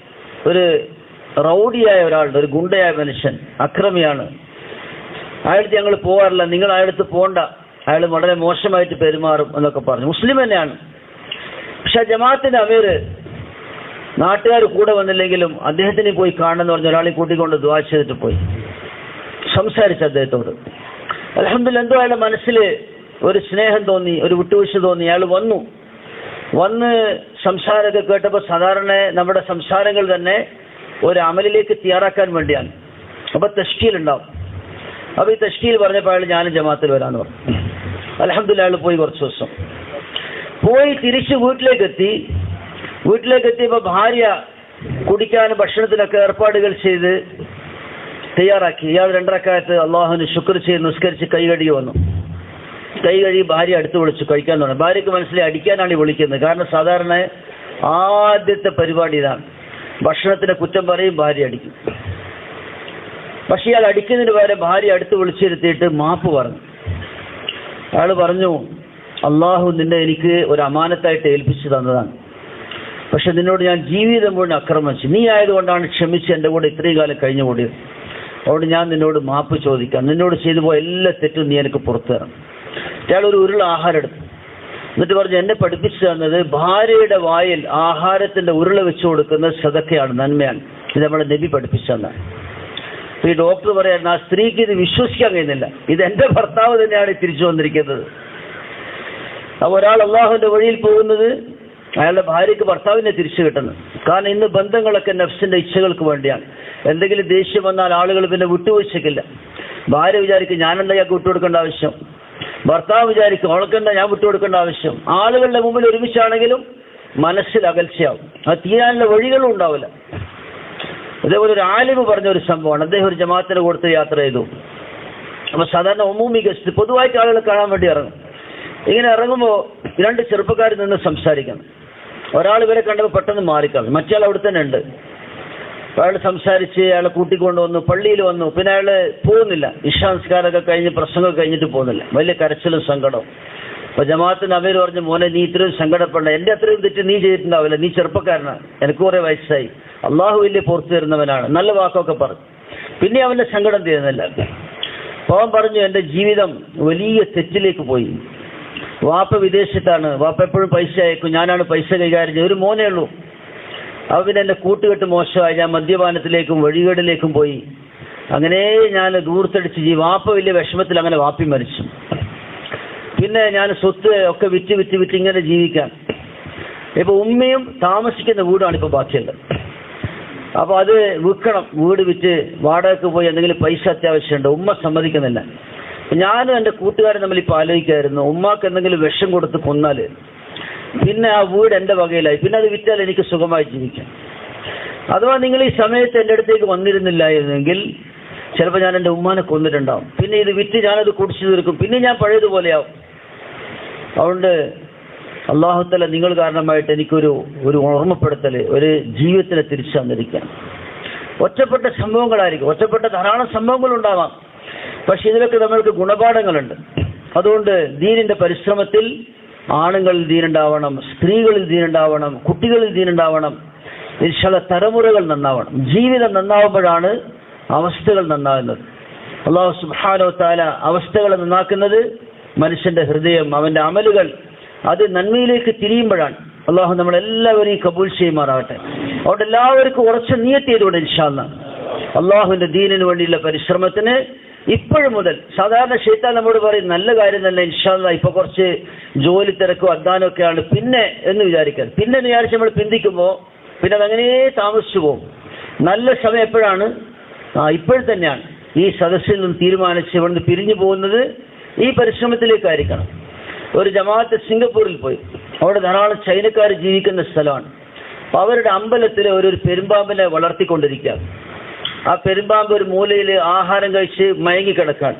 ഒരു റൗഡിയായ ഒരാളുണ്ട്, ഒരു ഗുണ്ടയായ മനുഷ്യൻ, അക്രമിയാണ്, അയാൾക്ക് ഞങ്ങൾ പോകാറില്ല, നിങ്ങൾ അയാളടുത്ത് പോകണ്ട, അയാൾ വളരെ മോശമായിട്ട് പെരുമാറും എന്നൊക്കെ പറഞ്ഞു. മുസ്ലിം തന്നെയാണ്. പക്ഷെ ജമാഅത്തിന്റെ അമീർ നാട്ടുകാർ കൂടെ വന്നില്ലെങ്കിലും അദ്ദേഹത്തിന് പോയി കാണണമെന്ന് പറഞ്ഞ ഒരാളെ കൂട്ടിക്കൊണ്ട് ദുആ ചെയ്തിട്ട് പോയി സംസാരിച്ചു അദ്ദേഹത്തോട്. അൽഹംദുലില്ലാഹ് എന്തോ അയാളുടെ മനസ്സിൽ ഒരു സ്നേഹം തോന്നി, ഒരു വിട്ടുവീഴ്ച തോന്നി. അയാൾ വന്ന് സംസാരമൊക്കെ കേട്ടപ്പോൾ സാധാരണ നമ്മുടെ സംസാരങ്ങൾ തന്നെ ഒരു അമലിലേക്ക് തയ്യാറാക്കാൻ വേണ്ടിയാണ്. അപ്പോൾ തശ്കീൽ ഉണ്ടാവും. അപ്പോൾ ഈ തശ്കീൽ പറഞ്ഞപ്പോൾ അയാൾ ഞാനും ജമാഅത്തിൽ വരാമെന്ന് പറഞ്ഞു. അൽഹംദുലില്ലാഹ് അയാൾ പോയി കുറച്ച് ദിവസം പോയി തിരിച്ച് വീട്ടിലേക്കെത്തിയപ്പോൾ ഭാര്യ കുടിക്കാനും ഭക്ഷണത്തിനൊക്കെ ഏർപ്പാടുകൾ ചെയ്ത് തയ്യാറാക്കി. ഇയാൾ 2 റക്അത്ത് അള്ളാഹുവിന് ശുക്ർ ചെയ്ത് നിസ്കരിച്ച് കൈ കഴുകി വന്നു. കൈ കഴുകി ഭാര്യ അടുത്ത് വിളിച്ചു കഴിക്കാൻ തുടങ്ങി. ഭാര്യയ്ക്ക് മനസ്സിലായി അടിക്കാനാണ് ഈ വിളിക്കുന്നത്. കാരണം സാധാരണ ആദ്യത്തെ പരിപാടി ഇതാണ്, ഭക്ഷണത്തിനെ കുറ്റം പറയും, ഭാര്യ അടിക്കും. പക്ഷെ ഇയാൾ അടിക്കുന്നതിന് പകരം ഭാര്യ അടുത്ത് വിളിച്ചിരുത്തിയിട്ട് മാപ്പ് പറഞ്ഞു. അയാൾ പറഞ്ഞു, അള്ളാഹു നിന്നെ എനിക്ക് ഒരു അമാനത്തായിട്ട് ഏൽപ്പിച്ചു തന്നതാണ്, പക്ഷെ നിന്നോട് ഞാൻ ജീവിതം മുഴുവൻ ആക്രമിച്ചു, നീ ആയതുകൊണ്ടാണ് ക്ഷമിച്ച് എൻ്റെ കൂടെ ഇത്രയും കാലം കഴിഞ്ഞു കൂടിയത്. അതുകൊണ്ട് ഞാൻ നിന്നോട് മാപ്പ് ചോദിക്കാം, നിന്നോട് ചെയ്തു പോയ എല്ലാ തെറ്റും നീ എനിക്ക് പുറത്തു തരണം. അയാൾ ഒരു ഉരുള ആഹാരം എടുത്തു. എന്നിട്ട് പറഞ്ഞു, എന്നെ പഠിപ്പിച്ചു തന്നത് ഭാര്യയുടെ വായിൽ ആഹാരത്തിന്റെ ഉരുള വെച്ചു കൊടുക്കുന്നത് സദഖയാണ്, നന്മയാണ്. ഇത് നമ്മളെ നബി പഠിപ്പിച്ചു തന്നാണ്. ഈ ഡോക്ടർ പറയാൻ ആ സ്ത്രീക്ക് ഇത് വിശ്വസിക്കാൻ കഴിയുന്നില്ല. ഇത് എന്റെ ഭർത്താവ് തന്നെയാണ് തിരിച്ചു വന്നിരിക്കുന്നത്. അപ്പോൾ ഒരാൾ അള്ളാഹുവിൻ്റെ വഴിയിൽ പോകുന്നത് അയാളുടെ ഭാര്യയ്ക്ക് ഭർത്താവിനെ തിരിച്ചു കിട്ടുന്നത്. കാരണം ഇന്ന് ബന്ധങ്ങളൊക്കെ നഫ്സിന്റെ ഇച്ഛകൾക്ക് വേണ്ടിയാണ്. എന്തെങ്കിലും ദേഷ്യം വന്നാൽ ആളുകൾ പിന്നെ വിട്ടുവീഴ്ചയ്ക്കില്ല. ഭാര്യ വിചാരിക്കും ഞാനെന്താ ഇയാൾക്ക് വിട്ടുകൊടുക്കേണ്ട ആവശ്യം, ഭർത്താവ് വിചാരിക്കും അവൾക്കെന്താ ഞാൻ വിട്ടുകൊടുക്കേണ്ട ആവശ്യം. ആളുകളുടെ മുമ്പിൽ ഒരുമിച്ചാണെങ്കിലും മനസ്സിൽ അകൽച്ചയാവും, അത് തീരാനുള്ള വഴികളും ഉണ്ടാവില്ല. അതേപോലെ ഒരു ആലിമ് പറഞ്ഞ ഒരു സംഭവമാണ്. അദ്ദേഹം ഒരു ജമാഅത്തിന് കൊടുത്ത് യാത്ര ചെയ്തു. അപ്പോൾ സാധാരണ ഒമൂമി ഗസ്റ്റ് പൊതുവായിട്ട് ആളുകളെ കാണാൻ വേണ്ടി ഇറങ്ങും. ഇങ്ങനെ ഇറങ്ങുമ്പോൾ രണ്ട് ചെറുപ്പക്കാർ നിന്ന് സംസാരിക്കണം. ഒരാൾ ഇവരെ കണ്ടപ്പോൾ പെട്ടെന്ന് മാറിക്കളഞ്ഞു, മറ്റേയാൾ അവിടെ തന്നെ ഉണ്ട്. അയാൾ സംസാരിച്ച് അയാളെ കൂട്ടിക്കൊണ്ടുവന്നു, പള്ളിയിൽ വന്നു. പിന്നെ അയാൾ പോകുന്നില്ല, ഇശാംസ്കാരമൊക്കെ കഴിഞ്ഞ് പ്രസംഗമൊക്കെ കഴിഞ്ഞിട്ട് പോകുന്നില്ല. വലിയ കരച്ചിലും സങ്കടവും. അപ്പോൾ ജമാഅത്തിന് അമീർ പറഞ്ഞു, മോനെ നീ ഇത്രയും സങ്കടപ്പെടണ്ട, എൻ്റെ അത്രയും തെറ്റ് നീ ചെയ്തിട്ടുണ്ടാവില്ല, നീ ചെറുപ്പക്കാരനാണ്, എനിക്ക് കുറേ വയസ്സായി, അള്ളാഹു വലിയ പുറത്തു തരുന്നവനാണ്, നല്ല വാക്കൊക്കെ പറഞ്ഞു. പിന്നെ അവൻ്റെ സങ്കടം തീരുന്നില്ല. അപ്പോൾ അവൻ പറഞ്ഞു, എൻ്റെ ജീവിതം വലിയ തെറ്റിലേക്ക് പോയി. വാപ്പ വിദേശത്താണ്, വാപ്പ എപ്പോഴും പൈസ അയക്കും, ഞാനാണ് പൈസ കൈകാര്യം ചെയ്ത്, ഒരു മോനേ ഉള്ളൂ. അപ്പോൾ പിന്നെ എൻ്റെ കൂട്ടുകെട്ട് മോശമായി, ഞാൻ മദ്യപാനത്തിലേക്കും വഴികേടിലേക്കും പോയി. അങ്ങനെ ഞാൻ ദൂർത്തടിച്ച് വാപ്പ വലിയ വിഷമത്തിൽ അങ്ങനെ വാപ്പി മരിച്ചു. പിന്നെ ഞാൻ സ്വത്ത് ഒക്കെ വിറ്റ് ഇങ്ങനെ ജീവിക്കാൻ. ഇപ്പോൾ ഉമ്മയും താമസിക്കുന്ന വീടാണ് ഇപ്പോൾ ബാക്കിയുള്ളത്. അപ്പോൾ അത് വിൽക്കണം, വീട് വിറ്റ് വാടകയ്ക്ക് പോയി എന്തെങ്കിലും പൈസ അത്യാവശ്യമുണ്ട്. ഉമ്മ സമ്മതിക്കുന്നില്ല. ഞാനും എൻ്റെ കൂട്ടുകാരൻ തമ്മിൽ ഇപ്പോൾ ആലോചിക്കായിരുന്നു, ഉമ്മാക്ക് എന്തെങ്കിലും വിഷം കൊടുത്ത് കൊന്നാൽ പിന്നെ ആ വീട് എൻ്റെ വകയിലായി, പിന്നെ അത് വിറ്റാൽ എനിക്ക് സുഖമായി ജീവിക്കാം. അഥവാ നിങ്ങൾ ഈ സമയത്ത് എൻ്റെ അടുത്തേക്ക് വന്നിരുന്നില്ലായിരുന്നെങ്കിൽ ചിലപ്പോൾ ഞാൻ എൻ്റെ ഉമ്മാനെ കൊന്നിട്ടുണ്ടാവും. പിന്നെ ഇത് വിറ്റ് ഞാനത് കുടിച്ചു തീർക്കും, പിന്നെ ഞാൻ പഴയതുപോലെയാവും. അതുകൊണ്ട് അല്ലാഹു തആല നിങ്ങൾ കാരണമായിട്ട് എനിക്കൊരു ഓർമ്മപ്പെടുത്തൽ, ഒരു ജീവിതത്തിനെ തിരിച്ചു തന്നിരിക്കാം. ഒറ്റപ്പെട്ട സംഭവങ്ങളായിരിക്കും, ഒറ്റപ്പെട്ട ധാരാളം സംഭവങ്ങളുണ്ടാവാം. പക്ഷെ ഇതിലൊക്കെ നമ്മൾക്ക് ഗുണപാഠങ്ങളുണ്ട്. അതുകൊണ്ട് ദീനിന്റെ പരിശ്രമത്തിൽ ആണുങ്ങളിൽ ദീനുണ്ടാവണം, സ്ത്രീകളിൽ ദീനുണ്ടാവണം, കുട്ടികളിൽ ദീനുണ്ടാവണം. ഇൻഷാ അല്ലാഹ് തലമുറകൾ നന്നാവണം. ജീവിതം നന്നാവുമ്പോഴാണ് അവസ്ഥകൾ നന്നാകുന്നത്. അല്ലാഹു സുബ്ഹാനഹു വ തആല അവസ്ഥകളെ നന്നാക്കുന്നത് മനുഷ്യന്റെ ഹൃദയം, അവന്റെ അമലുകൾ അത് നന്മയിലേക്ക് തിരിയുമ്പോഴാണ്. അല്ലാഹു നമ്മളെല്ലാവരെയും കബൂൽ ചെയ്യുമാറാകട്ടെ. അതുകൊണ്ട് എല്ലാവർക്കും ഉറച്ച നിയത്ത് ചെയ്തുകൊണ്ട് ഇൻഷാ അല്ലാഹ് അള്ളാഹുവിന്റെ ദീനിന് വേണ്ടിയുള്ള പരിശ്രമത്തിന് ഇപ്പോഴും മുതൽ. സാധാരണ ശൈത്താൻ നമ്മോട് പറയും നല്ല കാര്യം തന്നെ, ഇൻഷാ അല്ലാഹ് ഇപ്പൊ കുറച്ച് ജോലി തിരക്കും അധ്വാനമൊക്കെയാണ്, പിന്നെ എന്ന് വിചാരിക്കാൻ. പിന്നെ എന്ന് വിചാരിച്ച് നമ്മൾ പിന്തിക്കുമ്പോൾ പിന്നെ അതങ്ങനെ താമസിച്ചു പോകും. നല്ല സമയം എപ്പോഴാണ്? ഇപ്പോഴും തന്നെയാണ്. ഈ സദസ്സിൽ നിന്ന് തീരുമാനിച്ച് ഇവിടുന്ന് പിരിഞ്ഞു പോകുന്നത് ഈ പരിശ്രമത്തിലേക്കായിരിക്കണം. ഒരു ജമാഅത്ത് സിംഗപ്പൂരിൽ പോയി, അവിടെ ധാരാളം ചൈനക്കാർ ജീവിക്കുന്ന സ്ഥലമാണ്. അപ്പോൾ അവരുടെ അമ്പലത്തിൽ ഒരു പെരുമ്പാമ്പിനെ വളർത്തിക്കൊണ്ടിരിക്കുക. ആ പെരുമ്പാമ്പ് ഒരു മൂലയിൽ ആഹാരം കഴിച്ച് മയങ്ങിക്കിടക്കാണ്.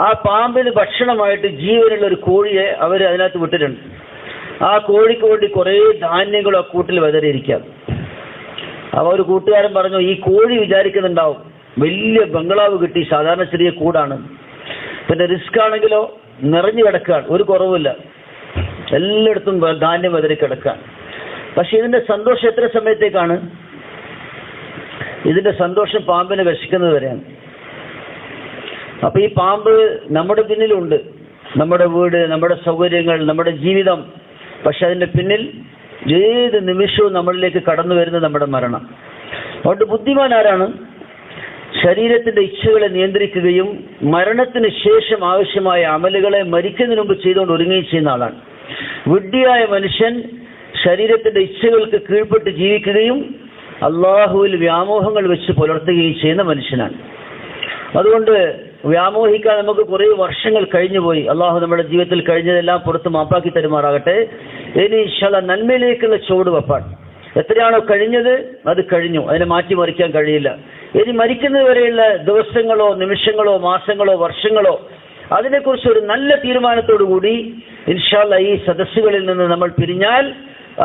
ആ പാമ്പിന് ഭക്ഷണമായിട്ട് ജീവനുള്ള ഒരു കോഴിയെ അവർ അതിനകത്ത് വിട്ടിട്ടുണ്ട്. ആ കോഴിക്ക് വേണ്ടി കുറേ ധാന്യങ്ങളും ആ കൂട്ടിൽ വിതറിയിരിക്കാം. അപ്പോൾ ഒരു കൂട്ടുകാരൻ പറഞ്ഞു, ഈ കോഴി വിചാരിക്കുന്നുണ്ടാവും വലിയ ബംഗ്ലാവ് കിട്ടി, സാധാരണ ചെറിയ കൂടാണ്, പിന്നെ റിസ്ക് ആണെങ്കിലോ നിറഞ്ഞു കിടക്കുകയാണ്, ഒരു കുറവില്ല, എല്ലായിടത്തും ധാന്യം വിതറി കിടക്കാൻ. പക്ഷെ ഇതിന്റെ സന്തോഷം എത്ര സമയത്തേക്കാണ്? ഇതിന്റെ സന്തോഷം പാമ്പിനെ വിശക്കുന്നത് വരെയാണ്. അപ്പൊ ഈ പാമ്പ് നമ്മുടെ പിന്നിലുണ്ട്, നമ്മുടെ വീട്, നമ്മുടെ സൗകര്യങ്ങൾ, നമ്മുടെ ജീവിതം. പക്ഷെ അതിന്റെ പിന്നിൽ ഏത് നിമിഷവും നമ്മളിലേക്ക് കടന്നു വരുന്നത് നമ്മുടെ മരണം. അതുകൊണ്ട് ബുദ്ധിമാൻ ആരാണ്? ശരീരത്തിന്റെ ഇച്ഛകളെ നിയന്ത്രിക്കുകയും മരണത്തിന് ശേഷം ആവശ്യമായ അമലുകളെ മരിക്കുന്നതിന് മുമ്പ് ചെയ്തുകൊണ്ട് ഒരുങ്ങുകയും ചെയ്യുന്ന ആളാണ്. വിഡ്ഢിയായ മനുഷ്യൻ ശരീരത്തിന്റെ ഇച്ഛകൾക്ക് കീഴ്പ്പെട്ട് ജീവിക്കുകയും അള്ളാഹുവിൽ വ്യാമോഹങ്ങൾ വെച്ച് പുലർത്തുകയും ചെയ്യുന്ന മനുഷ്യനാണ്. അതുകൊണ്ട് വ്യാമോഹിക്കാൻ നമുക്ക് കുറേ വർഷങ്ങൾ കഴിഞ്ഞുപോയി. അള്ളാഹു നമ്മുടെ ജീവിതത്തിൽ കഴിഞ്ഞതെല്ലാം പുറത്ത് മാപ്പാക്കി തരുമാറാകട്ടെ. ഇനി ഇൻഷാ അല്ലാഹ് നന്മയിലേക്കുള്ള ചുവട് വെപ്പാൻ. എത്രയാണോ കഴിഞ്ഞത് അത് കഴിഞ്ഞു, അതിനെ മാറ്റിമറിക്കാൻ കഴിയില്ല. ഇനി മരിക്കുന്നത് വരെയുള്ള ദിവസങ്ങളോ നിമിഷങ്ങളോ മാസങ്ങളോ വർഷങ്ങളോ അതിനെക്കുറിച്ച് ഒരു നല്ല തീരുമാനത്തോടു കൂടി ഇൻഷാ അല്ലാഹ് ഈ സദസ്സുകളിൽ നിന്ന് നമ്മൾ പിരിഞ്ഞാൽ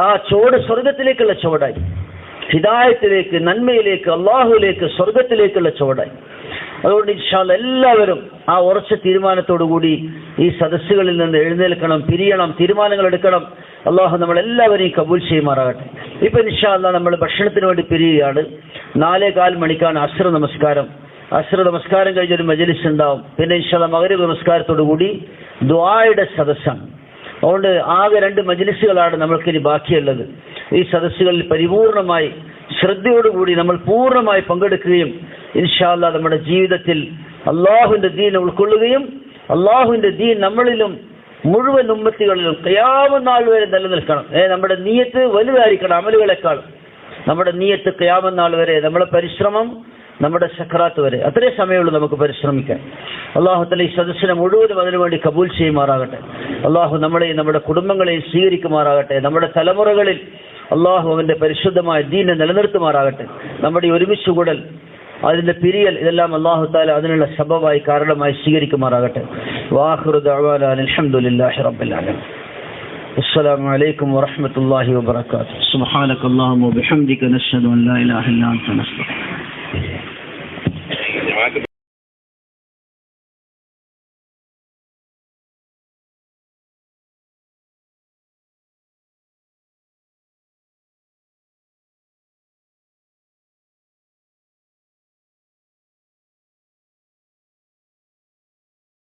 ആ ചുവട് സ്വർഗത്തിലേക്കുള്ള ചുവടായി, ഹിദായത്തിലേക്ക്, നന്മയിലേക്ക്, അള്ളാഹുവിലേക്ക്, സ്വർഗത്തിലേക്കുള്ള ചുവടായി. അതുകൊണ്ട് ഇൻഷാ അല്ലാഹ് എല്ലാവരും ആ ഉറച്ച തീരുമാനത്തോടു കൂടി ഈ സദസ്സുകളിൽ നിന്ന് എഴുന്നേൽക്കണം, പിരിയണം, തീരുമാനങ്ങൾ എടുക്കണം. അള്ളാഹു നമ്മളെല്ലാവരെയും കബൂൽ ചെയ്യുമാറാകട്ടെ. ഇപ്പൊ ഇൻഷാ അല്ലാഹ് നമ്മൾ ഭക്ഷണത്തിന് വേണ്ടി പിരിയുകയാണ്. 4:15 മണിക്കാണ് അസ്ർ നമസ്കാരം. അസ്ർ നമസ്കാരം കഴിഞ്ഞൊരു മജ്ലിസ് ഉണ്ടാവും. പിന്നെ ഇൻഷാ അല്ലാഹ് മഗ്രിബ് നമസ്കാരത്തോടു കൂടി ദുആയുടെ സദസ്സാണ്. അതുകൊണ്ട് ആകെ 2 മജ്ലിസുകളാണ് നമ്മൾക്കിനി ബാക്കിയുള്ളത്. ഈ സദസ്സുകളിൽ പരിപൂർണമായി ശ്രദ്ധയോടുകൂടി നമ്മൾ പൂർണ്ണമായി പങ്കെടുക്കുകയും ഇൻഷാ അല്ലാഹ് നമ്മുടെ ജീവിതത്തിൽ അള്ളാഹുവിന്റെ ദീൻ ഉൾക്കൊള്ളുകയും അള്ളാഹുവിന്റെ ദീൻ നമ്മളിലും മുഴുവൻ ഉമ്മത്തികളിലും ഖിയാമത്ത് നാൾ വരെ നിലനിൽക്കണം. നമ്മുടെ നിയ്യത്ത് വലുതായിരിക്കണം അമലുകളെക്കാൾ. നമ്മുടെ നിയ്യത്ത് ഖിയാമത്ത് നാൾ വരെ, നമ്മുടെ പരിശ്രമം നമ്മുടെ സക്കറാത്ത് വരെ, അത്രയും സമയമുള്ളൂ നമുക്ക് പരിശ്രമിക്കാൻ. അള്ളാഹു തആല ഈ സദസ്സിനെ മുഴുവനും അതിനുവേണ്ടി കബൂൽ ചെയ്യുമാറാകട്ടെ. അള്ളാഹു നമ്മളെയും നമ്മുടെ കുടുംബങ്ങളെയും സ്വീകരിക്കുമാറാകട്ടെ. നമ്മുടെ തലമുറകളിൽ അള്ളാഹു അവന്റെ പരിശുദ്ധമായ ദീനെ നിലനിർത്തുമാറാകട്ടെ. നമ്മുടെ ഈ ഒരുമിച്ച് കൂടൽ, അതിന്റെ പിരിയൽ, ഇതെല്ലാം അള്ളാഹു തആല അതിനുള്ള സബബായി കാരണമായി സ്വീകരിക്കുമാറാകട്ടെ. വആഖിറു ദഅവാനാ അൽഹംദുലില്ലാഹി റബ്ബിൽ ആലമീൻ. അസ്സലാമു അലൈക്കും വറഹ്മത്തുള്ളാഹി വബറകാതുഹു. സുബ്ഹാനക അല്ലാഹുമ്മ വബിഹംദിക നശ്ഹദു അൻ ലാ ഇലാഹ ഇല്ലാ അൻത നസ്തഗ്ഫിറുക.